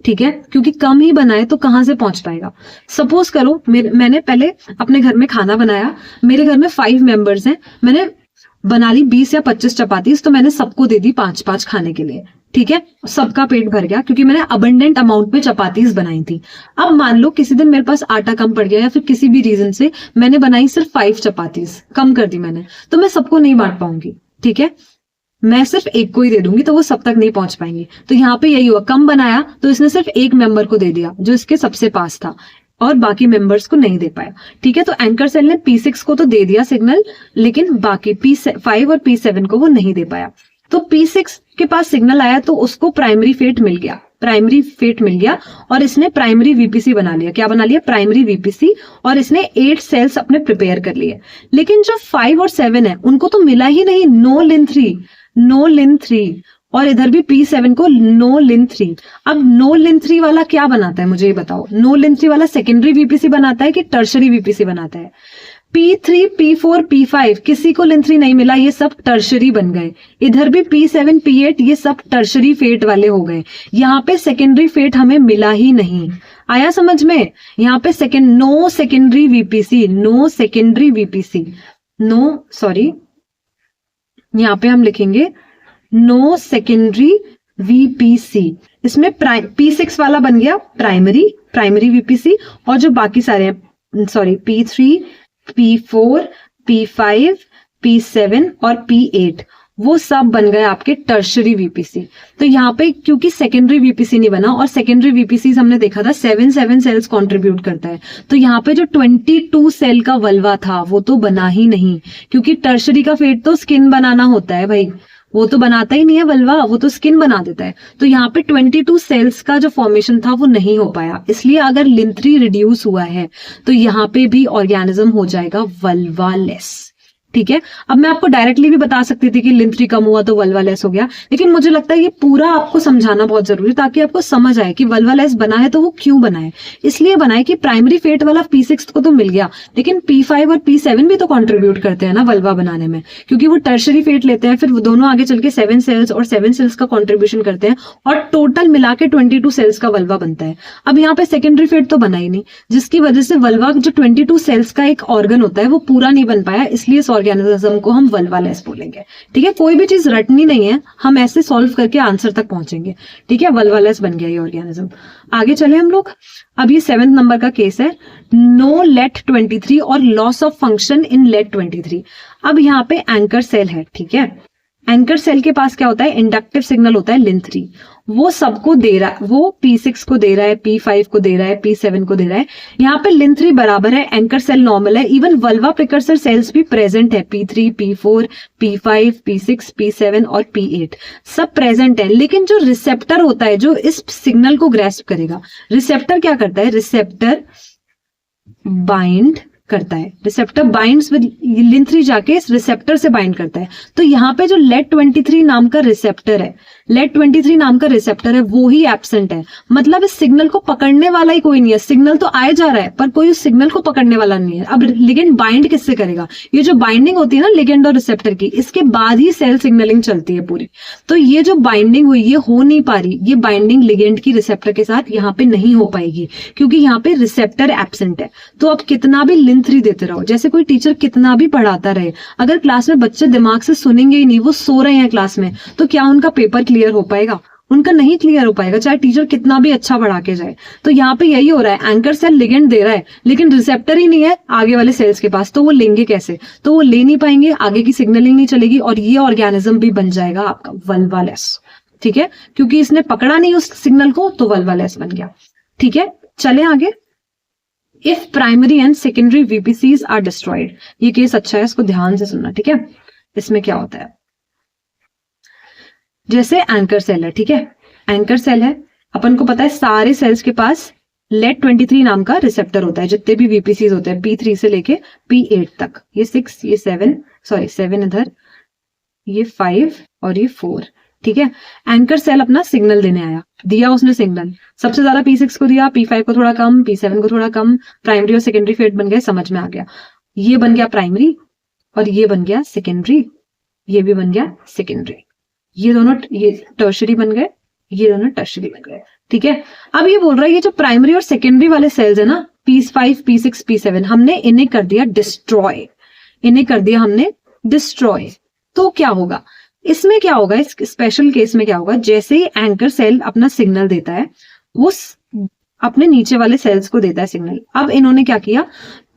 [SPEAKER 1] ठीक है, क्योंकि कम ही बनाए तो कहां से पहुंच पाएगा। सपोज करो मैंने पहले अपने घर में खाना बनाया, मेरे घर में 5 मेंबर्स हैं, मैंने बना ली 20 या 25 चपातीज, तो मैंने सबको दे दी 5-5 खाने के लिए, ठीक है। सबका पेट भर गया क्योंकि मैंने अबंडेंट अमाउंट में चपातीज बनाई थी। अब मान लो किसी दिन मेरे पास आटा कम पड़ गया या फिर किसी भी रीजन से मैंने बनाई सिर्फ 5 चपातीज, कम कर दी मैंने, तो मैं सबको नहीं बांट पाऊंगी, ठीक है। मैं सिर्फ एक को ही दे दूंगी तो वो सब तक नहीं पहुंच पाएंगे। तो यहाँ पे यही हुआ, कम बनाया तो इसने सिर्फ एक मेंबर को दे दिया जो इसके सबसे पास था, और बाकी मेंबर्स को नहीं दे पाया, ठीक है। तो एंकर सेल ने P6 को तो दे दिया सिग्नल, लेकिन बाकी P5 और P7 को वो नहीं दे पाया। तो P6 के पास सिग्नल आया तो उसको प्राइमरी फेट मिल गया, और इसने प्राइमरी वीपीसी बना लिया। क्या बना लिया? Primary VPC. और इसने 8 सेल्स अपने प्रिपेयर कर लिए। लेकिन जो 5 और 7 है उनको तो मिला ही नहीं, नो लिन3, और इधर भी P7 को नो लिन3। अब नो लिन3 वाला क्या बनाता है मुझे ये बताओ? नो लिन3 वाला सेकेंडरी वीपीसी बनाता है कि टर्शरी वीपीसी बनाता है? P3, P4, P5 किसी को लिन3 नहीं मिला, ये सब टर्शरी बन गए। इधर भी P7, P8 ये सब टर्शरी फेट वाले हो गए। यहाँ पे सेकेंडरी फेट हमें मिला ही नहीं। आया समझ में? यहाँ पे नो सेकेंडरी वीपीसी, यहाँ पे हम लिखेंगे नो सेकेंडरी वीपीसी। इसमें P6 वाला बन गया प्राइमरी वीपीसी, और जो बाकी सारे हैं P3, P4, P5, P7 और P8 वो सब बन गए आपके टर्शरी वीपीसी। तो यहाँ पे क्योंकि सेकेंडरी वीपीसी नहीं बना, और सेकेंडरी वीपीसी हमने देखा था 7 सेल्स कंट्रीब्यूट करता है, तो यहाँ पे जो 22 सेल का वल्वा था वो तो बना ही नहीं, क्योंकि टर्शरी का फेट तो स्किन बनाना होता है भाई, वो तो बनाता ही नहीं है वल्वा, वो तो स्किन बना देता है। तो यहाँ पे 22 सेल्स का जो फॉर्मेशन था वो नहीं हो पाया, इसलिए अगर लिंथरी रिड्यूस हुआ है तो यहाँ पे भी ऑर्गेनिज्म हो जाएगा वल्वा लेस। ठीक है, अब मैं आपको डायरेक्टली भी बता सकती थी कि लिंथरी कम हुआ तो वल्वा लेस हो गया, लेकिन मुझे लगता है ये पूरा आपको समझाना बहुत जरूरी, ताकि आपको समझ आए कि वल्वा लेस बना है तो वो क्यों बना है। इसलिए बना है कि प्राइमरी फेट वाला P6 को तो मिल गया, लेकिन P5 और P7 भी तो कंट्रीब्यूट करते हैं ना वल्वा बनाने में, क्योंकि वो टर्शरी फेट लेते हैं, फिर वो दोनों आगे चल के 7 सेल्स और 7 सेल्स का कॉन्ट्रीब्यूशन करते हैं, और टोटल मिला के 22 सेल्स का वल्वा बनता है। अब यहाँ पे सेकेंडरी फेट तो बना ही नहीं, जिसकी वजह से वल्वा जो 22 सेल्स का एक ऑर्गन होता है वो पूरा नहीं बन पाया, इसलिए ऑर्गेनिज्म को हम वल्वा लेस बोलेंगे। ठीक है, कोई भी चीज रटनी नहीं है, हम ऐसे सॉल्व करके आंसर तक पहुंचेंगे। ठीक है, वल्वा लेस बन गया ये ऑर्गेनिज्म। आगे चले हम लोग। अब ये 7 नंबर का केस है, नो लेट 23 और loss of function in let 23। अब यहाँ पे एंकर सेल है। ठीक है, एंकर सेल के पास क्या होता है, इंडक्टिव सिग्नल होता है लिंथरी, वो सबको दे रहा है, वो P6 को दे रहा है, P5 को दे रहा है, P7 को दे रहा है। यहाँ पे लिंथरी बराबर है, एंकर सेल नॉर्मल है, इवन वल्वा प्रिकर्सर सेल्स भी प्रेजेंट है, P3, P4, P5, P6, P7 और P8 सब प्रेजेंट है। लेकिन जो रिसेप्टर होता है जो इस सिग्नल को ग्रैस्प करेगा, रिसेप्टर क्या करता है, रिसेप्टर बाइंड करता है, रिसेप्टर बाइंड्स विद लिंथरी, जाके इस रिसेप्टर से बाइंड करता है। तो यहाँ पे जो लेट 23 नाम का रिसेप्टर है, लेट 23 नाम का रिसेप्टर है, वो ही एब्सेंट है। मतलब इस सिग्नल को पकड़ने वाला ही कोई नहीं है, सिग्नल तो आए जा रहा है पर कोई उस सिग्नल को पकड़ने वाला नहीं है। अब लिगेंड बाइंड किससे करेगा, ये जो बाइंडिंग होती है ना लिगेंड और रिसेप्टर की, इसके बाद ही सेल सिग्नलिंग चलती है पूरी। तो ये जो बाइंडिंग हुई ये हो नहीं पा रही, ये बाइंडिंग लिगेंड की रिसेप्टर के साथ यहाँ पे नहीं हो पाएगी, क्योंकि यहाँ पे रिसेप्टर एब्सेंट है। तो अब कितना भी लिंथरी देते रहो, जैसे कोई टीचर कितना भी पढ़ाता रहे, अगर क्लास में बच्चे दिमाग से सुनेंगे ही नहीं, वो सो रहे हैं क्लास में, तो क्या उनका पेपर क्लियर हो पाएगा, उनका नहीं क्लियर हो पाएगा, चाहे टीचर कितना भी अच्छा पढ़ा के जाए। तो यहाँ पे यही हो रहा है, एंकर सेल लिगेंड दे रहा है लेकिन रिसेप्टर ही नहीं है आगे वाले सेल्स के पास, तो वो लेंगे कैसे, तो वो ले नहीं पाएंगे, आगे की सिग्नलिंग नहीं चलेगी, और ये ऑर्गेनिज्म भी बन जाएगा आपका वल्वा लेस। ठीक है, क्योंकि इसने पकड़ा नहीं उस सिग्नल को, तो वल्वा लेस बन गया। ठीक है, चले आगे। If primary and secondary VPCs are destroyed, ये केस अच्छा है, इसको ध्यान से सुनना। ठीक है, इसमें क्या होता है, जैसे एंकर सेल है। ठीक है, एंकर सेल है, अपन को पता है सारे सेल्स के पास लेट 23 नाम का रिसेप्टर होता है, जितने भी VPCs होते हैं P3 से लेके P8 तक, ये 6, ये 7 इधर, ये 5 और ये 4। ठीक है, एंकर सेल अपना सिग्नल देने आया, दिया उसने सिग्नल, सबसे ज्यादा P6 को दिया, P5 को थोड़ा कम, P7 को थोड़ा कम, प्राइमरी और सेकेंडरी फेट बन गए, समझ में आ गया। ये बन गया प्राइमरी और ये बन गया सेकेंडरी, ये भी बन गया सेकेंडरी, ये दोनों ये टर्शरी बन गए, ये दोनों टर्शरी बन गए। ठीक है, अब ये बोल रहा है ये जो प्राइमरी और सेकेंडरी वाले सेल्स है ना, P5, P6, P7, हमने इन्हें कर दिया डिस्ट्रॉय, इन्हें कर दिया हमने डिस्ट्रॉय। तो क्या होगा इसमें, क्या होगा इस स्पेशल केस में, क्या होगा, जैसे ही एंकर सेल अपना सिग्नल देता है वो अपने नीचे वाले सेल्स को देता है सिग्नल। अब इन्होंने क्या किया,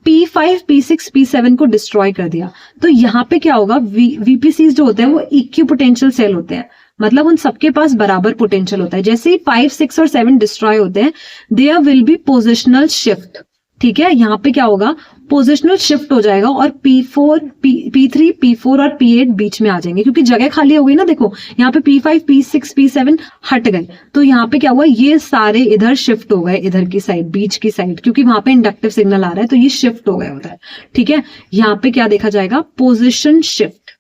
[SPEAKER 1] P5, P6, P7 को डिस्ट्रॉय कर दिया। तो यहाँ पे क्या होगा, VPCs जो होते हैं वो इक्विपोटेंशियल सेल होते हैं, मतलब उन सबके पास बराबर पोटेंशियल होता है। जैसे ही 5, 6 और 7 डिस्ट्रॉय होते हैं, there will be positional shift. ठीक है, यहाँ पे क्या होगा, पोजिशनल शिफ्ट हो जाएगा और P3, P4 और P8 बीच में आ जाएंगे, क्योंकि जगह खाली हो गई ना। देखो यहाँ पे P5, P6, P7 हट गए, तो यहाँ पे क्या हुआ, ये सारे इधर शिफ्ट हो गए, इधर की साइड, बीच की साइड, क्योंकि वहां पे इंडक्टिव सिग्नल आ रहा है, तो ये शिफ्ट हो गए उधर। ठीक है, यहाँ पे क्या देखा जाएगा, पोजिशन शिफ्ट,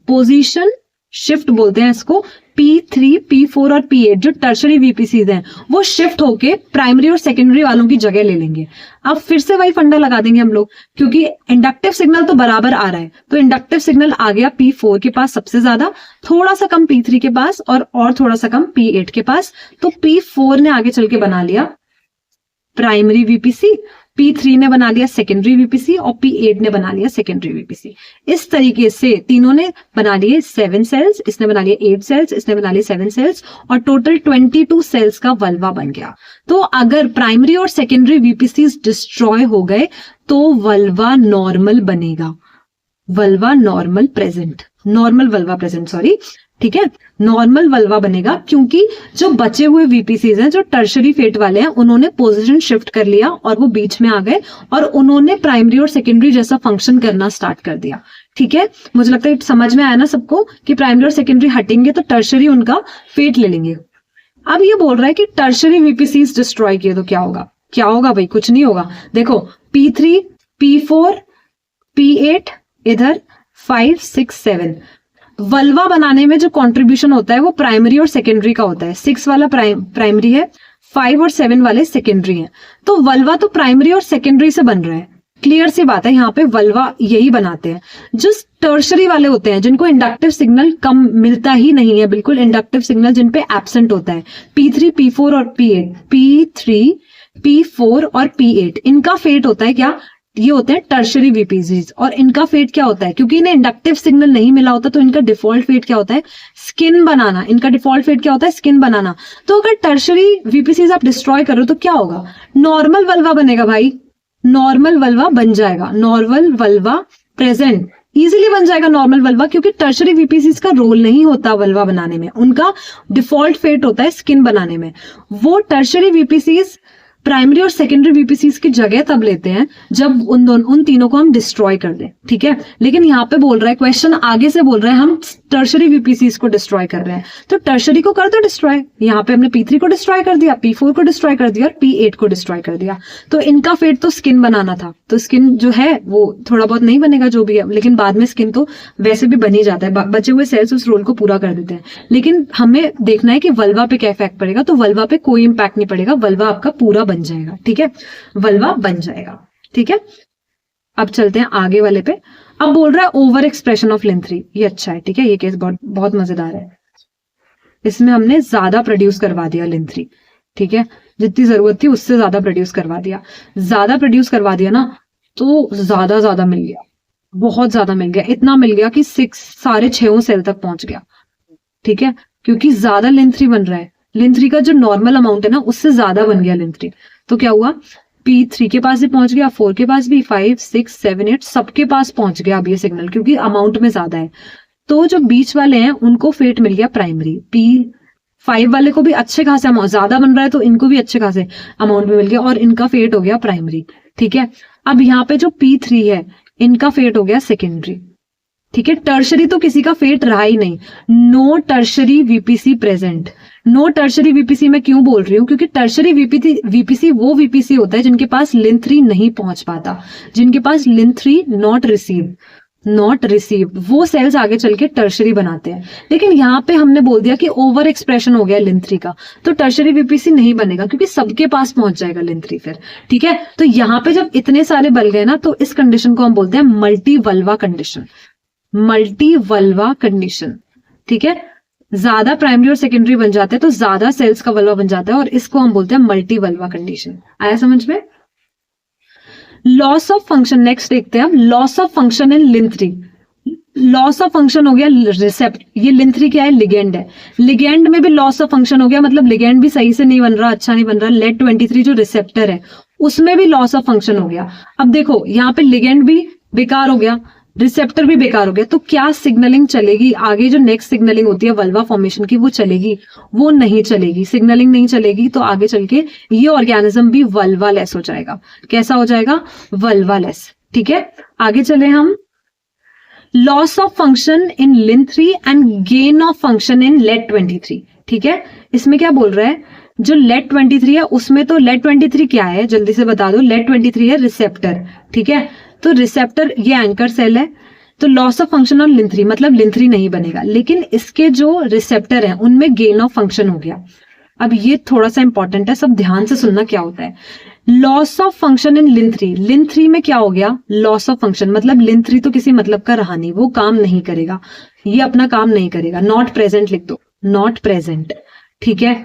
[SPEAKER 1] पोजिशन शिफ्ट बोलते हैं इसको। P3, P4 और P8 जो टर्शरी VPCs हैं वो शिफ्ट होके प्राइमरी और सेकेंडरी वालों की जगह ले लेंगे। अब फिर से वही फंडा लगा देंगे हम लोग, क्योंकि इंडक्टिव सिग्नल तो बराबर आ रहा है, तो इंडक्टिव सिग्नल आ गया P4 के पास सबसे ज्यादा, थोड़ा सा कम P3 के पास और थोड़ा सा कम P8 के पास। तो P4 ने आगे चल के बना लिया प्राइमरी VPC, P3 ने बना लिया सेकेंडरी VPC और P8 ने बना लिया सेकेंडरी VPC। इस तरीके से तीनों ने बना लिए 7 सेल्स, इसने बना लिए 8 सेल्स, इसने बना लिए 7 सेल्स, और टोटल 22 सेल्स का वल्वा बन गया। तो अगर प्राइमरी और सेकेंडरी VPCs डिस्ट्रॉय हो गए तो वल्वा नॉर्मल बनेगा, vulva normal present, normal vulva present, sorry. ठीक है, नॉर्मल वल्वा बनेगा, क्योंकि जो बचे हुए वीपीसीज हैं, जो टर्शरी फेट वाले हैं, उन्होंने पोजीशन शिफ्ट कर लिया और वो बीच में आ गए और उन्होंने प्राइमरी और सेकेंडरी जैसा फंक्शन करना स्टार्ट कर दिया। ठीक है, मुझे लगता है समझ में आया ना सबको कि प्राइमरी और सेकेंडरी हटेंगे तो टर्शरी उनका फेट ले लेंगे। अब ये बोल रहा है कि टर्शरी वीपीसीज डिस्ट्रॉय किए तो क्या होगा? क्या होगा भाई? कुछ नहीं होगा। देखो P3, P4, P8, इधर 5, 6, 7। वल्वा बनाने में जो कंट्रीब्यूशन होता है वो प्राइमरी और सेकेंडरी का होता है। 6 वाला प्राइमरी है, 5 और 7 वाले सेकेंडरी हैं। तो वल्वा तो प्राइमरी और सेकेंडरी से बन रहा है। क्लियर सी बात है, यहाँ पे वल्वा यही बनाते हैं। जो टर्शरी वाले होते हैं, जिनको इंडक्टिव सिग्नल कम मिलता ही नहीं है, बिल्कुल इंडक्टिव सिग्नल जिन पे एब्सेंट होता है, P3, P4 और P8, P3, P4 और P8, इनका फेट होता है क्या? ये होते हैं टर्शरी वीपीसीज। और इनका फेट क्या होता है? क्योंकि इन्हें इंडक्टिव सिग्नल नहीं मिला होता तो इनका डिफॉल्ट फेट क्या होता है? स्किन बनाना। इनका डिफॉल्ट फेट क्या होता है? स्किन बनाना। तो अगर टर्शरी वीपीसीज आप डिस्ट्रॉय करो तो क्या होगा? नॉर्मल वल्वा बनेगा भाई, नॉर्मल वल्वा बन जाएगा। नॉर्मल वल्वा प्रेजेंट इजीली बन जाएगा नॉर्मल वल्वा, क्योंकि टर्शरी वीपीसीज का रोल नहीं होता वल्वा बनाने में, उनका डिफॉल्ट फेट होता है स्किन बनाने में। वो टर्शरी वीपीसीज प्राइमरी और सेकेंडरी वीपीसीज की जगह तब लेते हैं जब उन तीनों को हम डिस्ट्रॉय कर दें। ठीक है, लेकिन यहाँ पे बोल रहा है, क्वेश्चन आगे से बोल रहा है हम टर्शरी वीपीसीज को डिस्ट्रॉय कर रहे हैं, तो टर्शरी को कर दो डिस्ट्रॉय। यहाँ पे हमने P3 को डिस्ट्रॉय कर दिया, P4 को डिस्ट्रॉय कर दिया और P8 को डिस्ट्रॉय कर दिया। तो इनका फेट तो स्किन बनाना था, तो स्किन जो है वो थोड़ा बहुत नहीं बनेगा जो भी है, लेकिन बाद में स्किन तो वैसे भी बन ही जाता है, बचे हुए सेल्स उस रोल को पूरा कर देते हैं। लेकिन हमें देखना है कि वल्वा पे क्या इफेक्ट पड़ेगा, तो वल्वा पे कोई इंपैक्ट नहीं पड़ेगा, वल्वा आपका पूरा बन जाएगा। ठीक है, वल्वा बन जाएगा। ठीक है, अब चलते हैं आगे वाले पे। अब बोल रहा है ओवर एक्सप्रेशन ऑफ लिन3। ये अच्छा है, ठीक है, ये केस बहुत मजेदार है। इसमें हमने ज्यादा प्रोड्यूस करवा दिया लिन3। ठीक है, जितनी जरूरत थी उससे ज्यादा प्रोड्यूस करवा दिया। ज्यादा प्रोड्यूस करवा दिया ना तो ज्यादा मिल गया, बहुत ज्यादा मिल गया। इतना मिल गया कि 6 सेल तक पहुंच गया। ठीक है, क्योंकि ज्यादा लिन3 बन रहा है, लिन3 का जो नॉर्मल अमाउंट है ना उससे ज्यादा बन गया लिन3। तो क्या हुआ? P3 के पास भी पहुंच गया, 4 के पास भी, 5, 6, 7, 8 सबके पास पहुंच गया अब ये सिग्नल, क्योंकि अमाउंट में ज्यादा है। तो जो बीच वाले हैं उनको फेट मिल गया प्राइमरी। P5 वाले को भी अच्छे खासे अमाउंट, ज्यादा बन रहा है तो इनको भी अच्छे खासे अमाउंट में मिल गया और इनका फेट हो गया प्राइमरी। ठीक है, अब यहाँ पे जो P3 है इनका फेट हो गया सेकेंडरी। ठीक है, टर्शरी तो किसी का फेट रहा ही नहीं। No tertiary VPC present. No tertiary VPC मैं क्यों बोल रही हूँ? क्योंकि टर्शरी वीपीसी वो वीपीसी होता है जिनके पास लिन3 नहीं पहुंच पाता, जिनके पास लिन3 नॉट रिसीव, वो सेल्स आगे चल के टर्शरी बनाते हैं। लेकिन यहाँ पे हमने बोल दिया कि ओवर एक्सप्रेशन हो गया लिन3 का, तो टर्शरी वीपीसी नहीं बनेगा क्योंकि सबके पास पहुंच जाएगा लिन3 फिर। ठीक है, तो यहाँ पे जब इतने सारे बल गए ना तो इस कंडीशन को हम बोलते हैं multi vulva condition. Multi vulva condition. ठीक है, ज्यादा प्राइमरी और सेकेंडरी बन जाते हैं तो ज्यादा सेल्स का वल्वा बन जाता है और इसको हम बोलते हैं मल्टी वल्वा कंडीशन। आया समझ में? लॉस ऑफ फंक्शन नेक्स्ट देखते हैं हम। लॉस ऑफ फंक्शन इन लिन3। लॉस ऑफ फंक्शन हो गया रिसेप्ट। ये लिन3 क्या है? लिगेंड है। लिगेंड में भी लॉस ऑफ फंक्शन हो गया, मतलब लिगेंड भी सही से नहीं बन रहा, अच्छा नहीं बन रहा। लेड23 जो रिसेप्टर है उसमें भी लॉस ऑफ फंक्शन हो गया। अब देखो यहाँ पे लिगेंड भी बेकार हो गया, रिसेप्टर भी बेकार हो गया, तो क्या सिग्नलिंग चलेगी? आगे जो नेक्स्ट सिग्नलिंग होती है वल्वा फॉर्मेशन की वो चलेगी? वो नहीं चलेगी। सिग्नलिंग नहीं चलेगी तो आगे चल के ये ऑर्गेनिज्म भी वल्वा लेस हो जाएगा। कैसा हो जाएगा? Vulvaless. ठीक है, आगे चले हम। लॉस ऑफ फंक्शन इन लिन3 and gain of function in लेड23। ठीक है, इसमें क्या बोल रहा है? जो लेड23 है उसमें तो लेड23 क्या है जल्दी से बता दो। लेड23 है रिसेप्टर। ठीक है, तो रिसेप्टर ये एंकर सेल है, तो लॉस ऑफ फंक्शन ऑन लिन3 मतलब लिन3 नहीं बनेगा, लेकिन इसके जो रिसेप्टर हैं उनमें गेन ऑफ फंक्शन हो गया। अब ये थोड़ा सा इंपॉर्टेंट है, सब ध्यान से सुनना क्या होता है। लॉस ऑफ फंक्शन इन लिन3 में क्या हो गया? लॉस ऑफ फंक्शन मतलब लिन3 तो किसी मतलब का रहा नहीं, वो काम नहीं करेगा, ये अपना काम नहीं करेगा। नॉट प्रेजेंट लिख दो, नॉट प्रेजेंट। ठीक है,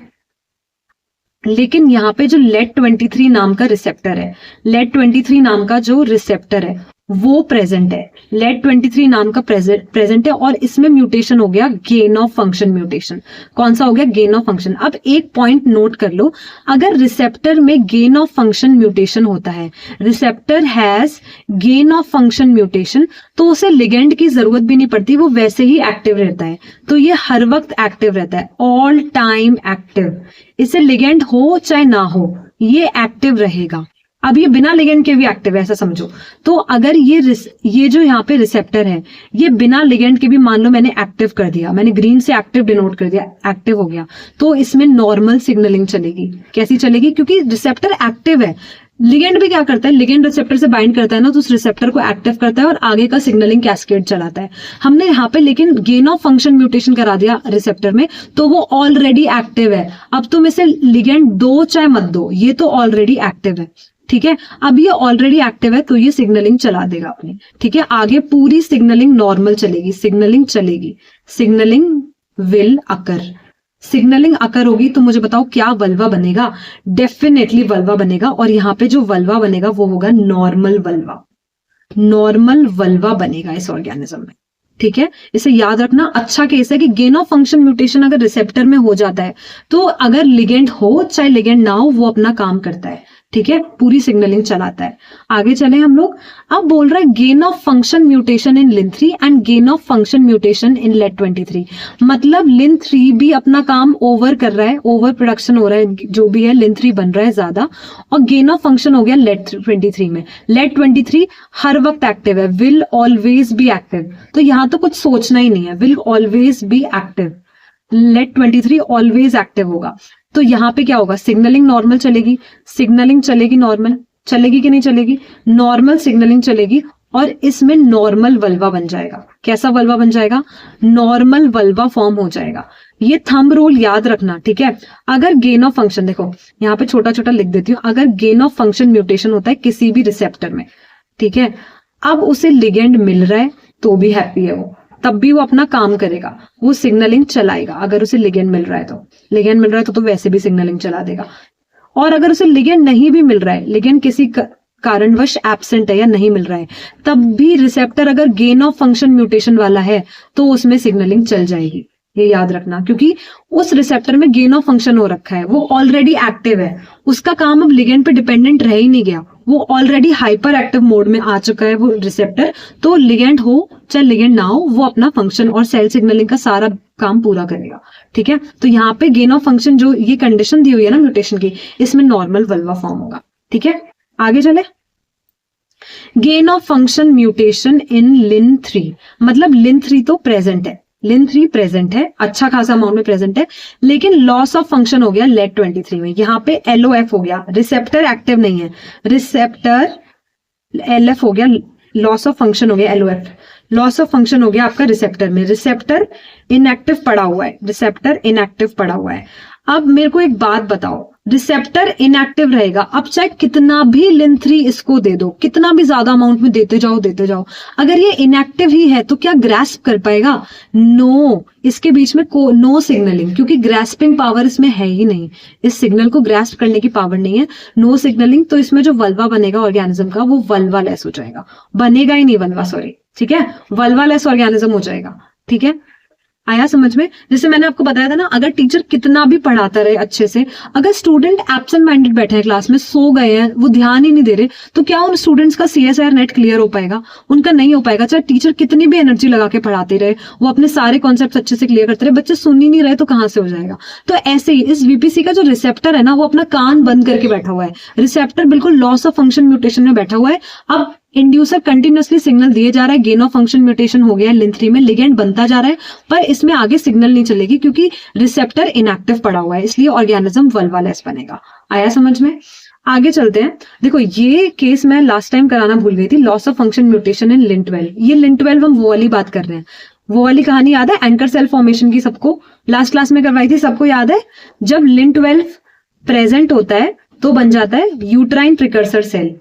[SPEAKER 1] लेकिन यहाँ पे जो लेड23 नाम का रिसेप्टर है, लेड23 नाम का जो रिसेप्टर है वो प्रेजेंट है, लेट 23 नाम का प्रेजेंट है और इसमें म्यूटेशन हो गया गेन ऑफ फंक्शन म्यूटेशन। कौन सा हो गया? Gain of function. अब एक पॉइंट नोट कर लो, अगर रिसेप्टर में गेन ऑफ फंक्शन म्यूटेशन होता है, receptor has gain of function mutation, तो उसे लिगेंड की जरूरत भी नहीं पड़ती, वो वैसे ही एक्टिव रहता है। तो ये हर वक्त एक्टिव रहता है, ऑल टाइम एक्टिव। इसे लिगेंड हो चाहे ना हो, ये एक्टिव रहेगा। अब ये बिना लिगेंड के भी एक्टिव है, ऐसा समझो। तो अगर ये जो यहाँ पे रिसेप्टर है, ये बिना लिगेंड के भी मान लो मैंने एक्टिव कर दिया, मैंने ग्रीन से एक्टिव डिनोट कर दिया, एक्टिव हो गया, तो इसमें नॉर्मल सिग्नलिंग चलेगी। कैसी चलेगी? क्योंकि रिसेप्टर एक्टिव है। लिगेंड भी क्या करता है? लिगेंड रिसेप्टर से बाइंड करता है ना, तो उस रिसेप्टर को एक्टिव करता है और आगे का सिग्नलिंग कैस्केड चलाता है। हमने यहाँ पे लेकिन गेन ऑफ फंक्शन म्यूटेशन करा दिया रिसेप्टर में, तो वो ऑलरेडी एक्टिव है। अब तुम इसे लिगेंड दो चाहे मत दो, ये तो ऑलरेडी एक्टिव है। ठीक है, अब ये ऑलरेडी एक्टिव है तो ये सिग्नलिंग चला देगा अपनी। ठीक है, आगे पूरी सिग्नलिंग नॉर्मल चलेगी, सिग्नलिंग चलेगी, सिग्नलिंग विल अकर। सिग्नलिंग अकर होगी तो मुझे बताओ क्या वल्वा बनेगा? डेफिनेटली वल्वा बनेगा, और यहाँ पे जो वल्वा बनेगा वो होगा नॉर्मल वल्वा। नॉर्मल वल्वा बनेगा इस ऑर्गेनिज्म में। ठीक है, इसे याद रखना। अच्छा केस है कि गेन ऑफ फंक्शन म्यूटेशन अगर रिसेप्टर में हो जाता है तो अगर लिगेंड हो चाहे लिगेंड ना हो, वो अपना काम करता है। ठीक है, पूरी सिग्नलिंग चलाता है। आगे चले हम लोग। अब बोल रहा है gain of function mutation in लिन3 and gain of function mutation in लेट23। मतलब लिन3 भी अपना काम ओवर कर रहा है, ओवर प्रोडक्शन हो रहा है, जो भी है लिन3 बन रहा है ज्यादा, और गेन ऑफ फंक्शन हो गया लेट23 में। लेट23 हर वक्त एक्टिव है, विल ऑलवेज बी एक्टिव। तो यहां तो कुछ सोचना ही नहीं है, विल ऑलवेज बी एक्टिव। लेट23 ऑलवेज एक्टिव होगा। तो यहाँ पे क्या होगा? सिग्नलिंग नॉर्मल चलेगी, सिग्नलिंग चलेगी नॉर्मल, चलेगी कि नहीं चलेगी? नॉर्मल सिग्नलिंग चलेगी, और इसमें नॉर्मल वल्वा बन जाएगा। कैसा वल्वा बन जाएगा? नॉर्मल वल्वा फॉर्म हो जाएगा। ये थंब रूल याद रखना। ठीक है, अगर गेन ऑफ फंक्शन, देखो यहाँ पे छोटा छोटा लिख देती हूँ, अगर गेन ऑफ फंक्शन म्यूटेशन होता है किसी भी रिसेप्टर में, ठीक है, अब उसे लिगेंड मिल रहा है तो भी हैप्पी है वो, तब भी वो अपना काम करेगा, वो सिग्नलिंग चलाएगा। अगर उसे लिगेंड मिल रहा है तो, लिगेंड मिल रहा है तो वैसे भी सिग्नलिंग चला देगा। और अगर उसे लिगेंड नहीं भी मिल रहा है, लिगेंड किसी कारणवश एब्सेंट है या नहीं मिल रहा है, तब भी रिसेप्टर अगर गेन ऑफ फंक्शन म्यूटेशन वाला है तो उसमें सिग्नलिंग चल जाएगी। ये याद रखना, क्योंकि उस रिसेप्टर में गेन ऑफ फंक्शन हो रखा है, वो ऑलरेडी एक्टिव है, उसका काम अब लिगेंड पे डिपेंडेंट रह ही नहीं गया, वो ऑलरेडी हाइपर एक्टिव मोड में आ चुका है वो रिसेप्टर। तो लिगेंड हो चाहे लिगेंड ना हो, वो अपना फंक्शन और सेल सिग्नलिंग का सारा काम पूरा करेगा। ठीक है, तो यहाँ पे गेन ऑफ फंक्शन जो ये कंडीशन दी हुई है ना म्यूटेशन की, इसमें नॉर्मल वल्वा फॉर्म होगा। ठीक है, आगे चले। Gain of function mutation in लिन3, मतलब लिन3 तो प्रेजेंट है, लिन3 प्रेजेंट है, अच्छा खासा अमाउंट में प्रेजेंट है, लेकिन लॉस ऑफ फंक्शन हो गया लेट23 में। यहाँ पे LOF हो गया, रिसेप्टर एक्टिव नहीं है, रिसेप्टर LF हो गया, लॉस ऑफ फंक्शन हो गया LOF, लॉस ऑफ फंक्शन हो गया आपका रिसेप्टर में। रिसेप्टर इनएक्टिव पड़ा हुआ है, रिसेप्टर इनएक्टिव पड़ा हुआ है। अब मेरे को एक बात बताओ, रिसेप्टर इनएक्टिव रहेगा, अब चाहे कितना भी लिन3 इसको दे दो, कितना भी ज्यादा अमाउंट में देते जाओ, अगर ये इनएक्टिव ही है तो क्या ग्रास्प कर पाएगा? नो, इसके बीच में नो सिग्नलिंग, क्योंकि ग्रास्पिंग पावर इसमें है ही नहीं, इस सिग्नल को ग्रास्प करने की पावर नहीं है, नो सिग्नलिंग। तो इसमें जो वल्वा बनेगा ऑर्गेनिज्म का, वो वल्वा लेस हो जाएगा, बनेगा ही नहीं वल्वा, सॉरी, ठीक है, वल्वा लेस ऑर्गेनिज्म हो जाएगा। ठीक है, आया समझ में? जैसे मैंने आपको बताया था ना, अगर टीचर कितना भी पढ़ाता रहे अच्छे से, अगर स्टूडेंट एब्सेंट माइंडेड बैठे हैं क्लास में, सो गए हैं, वो ध्यान ही नहीं दे रहे, तो क्या उन स्टूडेंट्स का CSIR नेट क्लियर हो पाएगा? उनका नहीं हो पाएगा। चाहे टीचर कितनी भी एनर्जी लगा के पढ़ाते रहे, वो अपने सारे कॉन्सेप्ट अच्छे से क्लियर करते रहे, बच्चे सुन ही नहीं रहे तो कहां से हो जाएगा? तो ऐसे ही इस VPC का जो रिसेप्टर है ना, वो अपना कान बंद करके बैठा हुआ है, रिसेप्टर बिल्कुल लॉस ऑफ फंक्शन म्यूटेशन में बैठा हुआ है। अब इंड्यूसर कंटिन्यूअसली सिग्नल दिए जा रहा है, गेन ऑफ फंक्शन म्यूटेशन हो गया लिन3 में, लिगेंड बनता जा रहा है, पर इसमें आगे सिग्नल नहीं चलेगी क्योंकि रिसेप्टर इनएक्टिव पड़ा हुआ है, इसलिए ऑर्गेनिज्म वल्वा लेस बनेगा। आया समझ में? आगे चलते हैं। देखो ये केस मैं लास्ट टाइम कराना भूल गई थी, loss of function mutation in लिन12। ये लिन12 हम वो वाली बात कर रहे हैं, वो वाली कहानी याद है एंकर सेल फॉर्मेशन की? सबको लास्ट क्लास में करवाई थी, सबको याद है? जब लिन12 प्रेजेंट होता है तो बन जाता है यूट्राइन प्रिकर्सर सेल।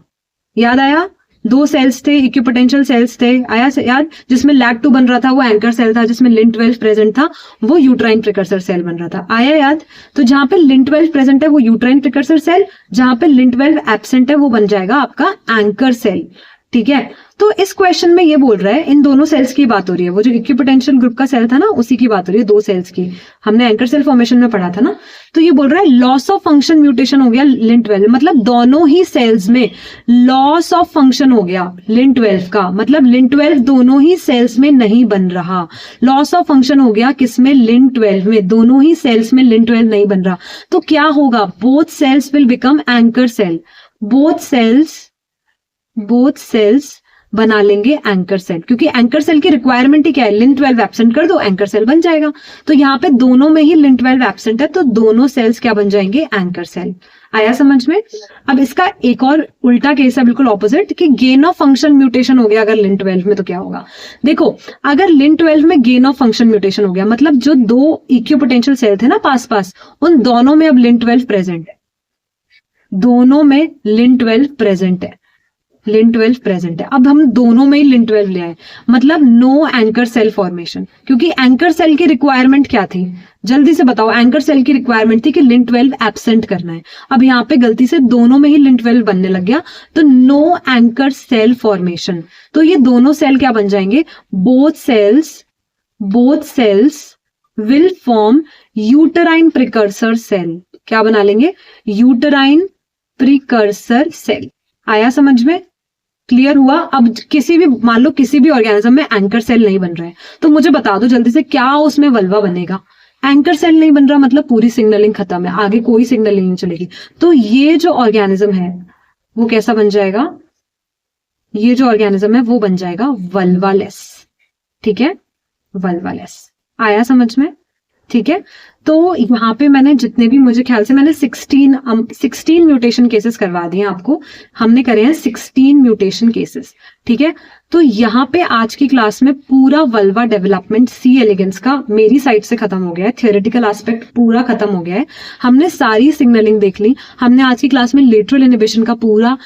[SPEAKER 1] याद आया? 2 सेल्स थे, इक्विपोटेंशियल सेल्स थे, आया याद? जिसमें लैग2 बन रहा था वो एंकर सेल था, जिसमें लिन12 प्रेजेंट था वो यूट्राइन प्रिकर्सर सेल बन रहा था। आया याद? तो जहां पे लिन12 प्रेजेंट है वो यूट्राइन प्रिकर्सर सेल, जहां पे लिन12 एब्सेंट है वो बन जाएगा आपका एंकर सेल। ठीक है। तो इस क्वेश्चन में ये बोल रहा है, इन दोनों सेल्स की बात हो रही है, वो जो इक्विपोटेंशियल ग्रुप का सेल था ना उसी की बात हो रही है, दो सेल्स की, हमने एंकर सेल फॉर्मेशन में पढ़ा था ना। तो ये बोल रहा है लॉस ऑफ फंक्शन म्यूटेशन हो गया Lin12, मतलब दोनों ही सेल्स में लॉस ऑफ फंक्शन हो गया Lin12 का, मतलब Lin12 दोनों ही सेल्स में नहीं बन रहा। लॉस ऑफ फंक्शन हो गया किसमें? Lin12 में, दोनों ही सेल्स में Lin12 नहीं बन रहा। तो क्या होगा? Both cells will become anchor cell, both cells बना लेंगे एंकर सेल, क्योंकि एंकर सेल की रिक्वायरमेंट ही क्या है? Lin12 एब्सेंट कर दो, एंकर सेल बन जाएगा। तो यहाँ पे दोनों में ही Lin12 एब्सेंट है, तो दोनों सेल्स क्या बन जाएंगे? Anchor cell. आया समझ में? अब इसका एक और उल्टा केस है, बिल्कुल ऑपोजिट, कि गेन ऑफ फंक्शन म्यूटेशन हो गया अगर Lin12 में, तो क्या होगा? देखो, अगर Lin12 में गेन ऑफ फंक्शन म्यूटेशन हो गया, मतलब जो दो इक्विपोटेंशियल सेल थे ना पास, उन दोनों में अब Lin12 प्रेजेंट है, दोनों में Lin12 प्रेजेंट है, Lin12 प्रेजेंट है। अब हम दोनों में ही Lin12 ले आए, मतलब नो एंकर सेल फॉर्मेशन, क्योंकि एंकर सेल की रिक्वायरमेंट क्या थी? जल्दी से बताओ, एंकर सेल की रिक्वायरमेंट थी कि Lin12 एब्सेंट करना है। अब यहाँ पे गलती से दोनों में ही Lin12 बनने लग गया, तो नो एंकर सेल फॉर्मेशन। तो ये दोनों सेल क्या बन जाएंगे? Both cells will form uterine precursor cell. क्या बना लेंगे? Uterine precursor cell. आया समझ में? क्लियर हुआ? अब किसी भी, मान लो किसी भी ऑर्गेनिज्म में एंकर सेल नहीं बन रहा है, तो मुझे बता दो जल्दी से, क्या उसमें वल्वा बनेगा? एंकर सेल नहीं बन रहा, मतलब पूरी सिग्नलिंग खत्म है, आगे कोई सिग्नलिंग नहीं चलेगी। तो ये जो ऑर्गेनिज्म है वो कैसा बन जाएगा? ये जो ऑर्गेनिज्म है वो बन जाएगा वल्वालेस। ठीक है, वल्वालेस। आया समझ में? ठीक है। तो यहाँ पे मैंने जितने भी, मुझे ख्याल से मैंने 16 म्यूटेशन केसेस करवा दिए आपको, हमने करे हैं 16 म्यूटेशन केसेस। ठीक है, तो यहाँ पे आज की क्लास में पूरा वल्वा डेवलपमेंट सी एलिगेंस का मेरी साइड से खत्म हो गया है, थियोरेटिकल एस्पेक्ट पूरा खत्म हो गया है, हमने सारी सिग्नलिंग देख ली, हमने आज की क्लास में लेटरल इनहिबिशन का पूरा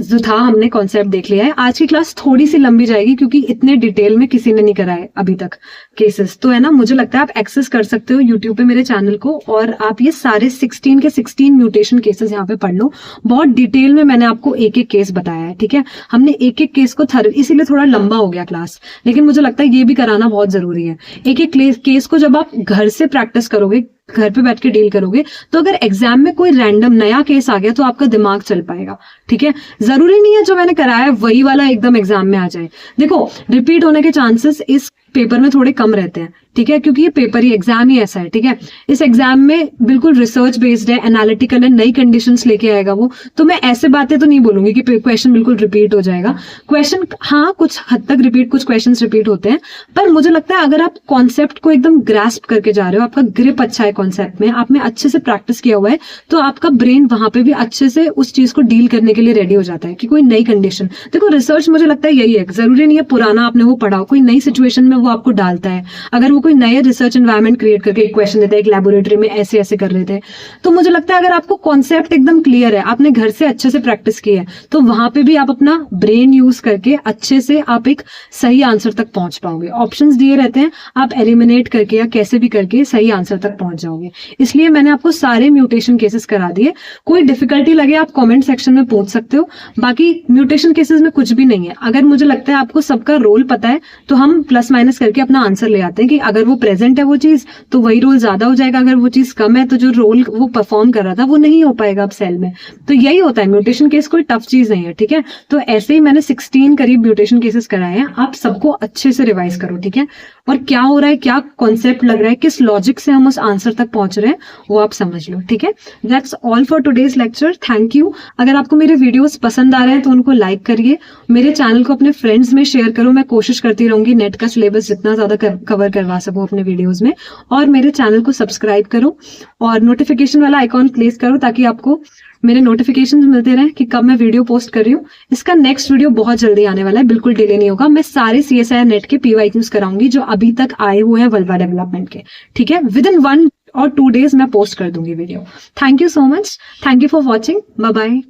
[SPEAKER 1] जो था हमने कॉन्सेप्ट देख लिया है। आज की क्लास थोड़ी सी लंबी जाएगी क्योंकि इतने डिटेल में किसी ने नहीं करा है अभी तक केसेस, तो है ना, मुझे लगता है आप एक्सेस कर सकते हो यूट्यूब पे मेरे चैनल को, और आप ये सारे 16 के 16 म्यूटेशन केसेस यहाँ पे पढ़ लो। बहुत डिटेल में मैंने आपको एक एक केस बताया है। ठीक है, हमने एक एक केस को इसीलिए थोड़ा लंबा हो गया क्लास, लेकिन मुझे लगता है ये भी कराना बहुत जरूरी है। एक एक केस को जब आप घर से प्रैक्टिस करोगे, घर पे बैठ के डील करोगे, तो अगर एग्जाम में कोई रैंडम नया केस आ गया तो आपका दिमाग चल पाएगा। ठीक है, जरूरी नहीं है जो मैंने कराया है वही वाला एकदम एग्जाम में आ जाए। देखो, रिपीट होने के चांसेस इस पेपर में थोड़े कम रहते हैं। ठीक है, क्योंकि ये पेपर ही, एग्जाम ही ऐसा है। ठीक है, इस एग्जाम में बिल्कुल रिसर्च बेस्ड है, एनालिटिकल है, नई कंडीशंस लेके आएगा वो, तो मैं ऐसे बातें तो नहीं बोलूंगी कि क्वेश्चन बिल्कुल रिपीट हो जाएगा। क्वेश्चन हाँ कुछ हद तक रिपीट, कुछ क्वेश्चन रिपीट होते हैं, पर मुझे लगता है अगर आप कॉन्सेप्ट को एकदम ग्रास्प करके जा रहे हो, आपका ग्रिप अच्छा है कॉन्सेप्ट में, आपने अच्छे से प्रैक्टिस किया हुआ है, तो आपका ब्रेन वहां पे भी अच्छे से उस चीज को डील करने के लिए रेडी हो जाता है कि कोई नई कंडीशन। देखो, रिसर्च मुझे लगता है यही है, जरूरी नहीं है पुराना आपने वो पढ़ा हो, कोई नई सिचुएशन में वो आपको डालता है। अगर वो कोई नया रिसर्च एनवायरनमेंट क्रिएट करके एक क्वेश्चन देता है, एक लेबोरेटरी में ऐसे ऐसे कर रहे थे, तो मुझे लगता है अगर आपको कॉन्सेप्ट एकदम क्लियर है, आपने घर से अच्छे से प्रैक्टिस की है, तो वहां पे भी आप अपना ब्रेन यूज करके अच्छे से आप एक सही आंसर तक पहुंच पाओगे। ऑप्शंस दिए रहते हैं, आप एलिमिनेट करके या कैसे भी करके सही आंसर तक पहुंच जाओगे। इसलिए मैंने आपको सारे म्यूटेशन केसेस करा दिए। कोई डिफिकल्टी लगे आप कमेंट सेक्शन में पूछ सकते हो। बाकी म्यूटेशन केसेस में कुछ भी नहीं है, अगर मुझे लगता है आपको सबका रोल पता है तो हम प्लस माइनस करके अपना आंसर ले आते हैं कि अगर वो प्रेजेंट है वो चीज तो वही रोल ज्यादा हो जाएगा, अगर वो चीज कम है तो जो रोल वो परफॉर्म कर रहा था वो नहीं हो पाएगा अब सेल में। तो यही होता है, म्यूटेशन केस कोई टफ चीज नहीं है। ठीक है, तो ऐसे ही मैंने 16 करीब म्यूटेशन केसेस कराए हैं, आप सबको अच्छे से रिवाइज करो। ठीक है, और क्या हो रहा है, क्या कॉन्सेप्ट लग रहा है, किस लॉजिक से हम उस आंसर तक पहुंच रहे हैं वो आप समझ लो। ठीक है, that's all for today's lecture. Thank you. अगर आपको मेरे वीडियोस पसंद आ रहे हैं तो उनको लाइक करिए, मेरे चैनल को अपने फ्रेंड्स में शेयर करो। मैं कोशिश करती रहूंगी नेट का सिलेबस जितना ज्यादा कवर करवा सकूं अपने वीडियोस में, और मेरे चैनल को सब्सक्राइब करो और नोटिफिकेशन वाला आइकॉन प्लेस करो ताकि आपको मेरे नोटिफिकेशन मिलते रहे कि कब मैं वीडियो पोस्ट कर रही हूँ। इसका नेक्स्ट वीडियो बहुत जल्दी आने वाला है, बिल्कुल डिले नहीं होगा। मैं सारे CSIR नेट के PYQs कराऊंगी जो अभी तक आए हुए हैं वल्वा डेवलपमेंट के। ठीक है, विद इन 1 और 2 डेज मैं पोस्ट कर दूंगी video. Thank you so much, thank you for watching, bye bye.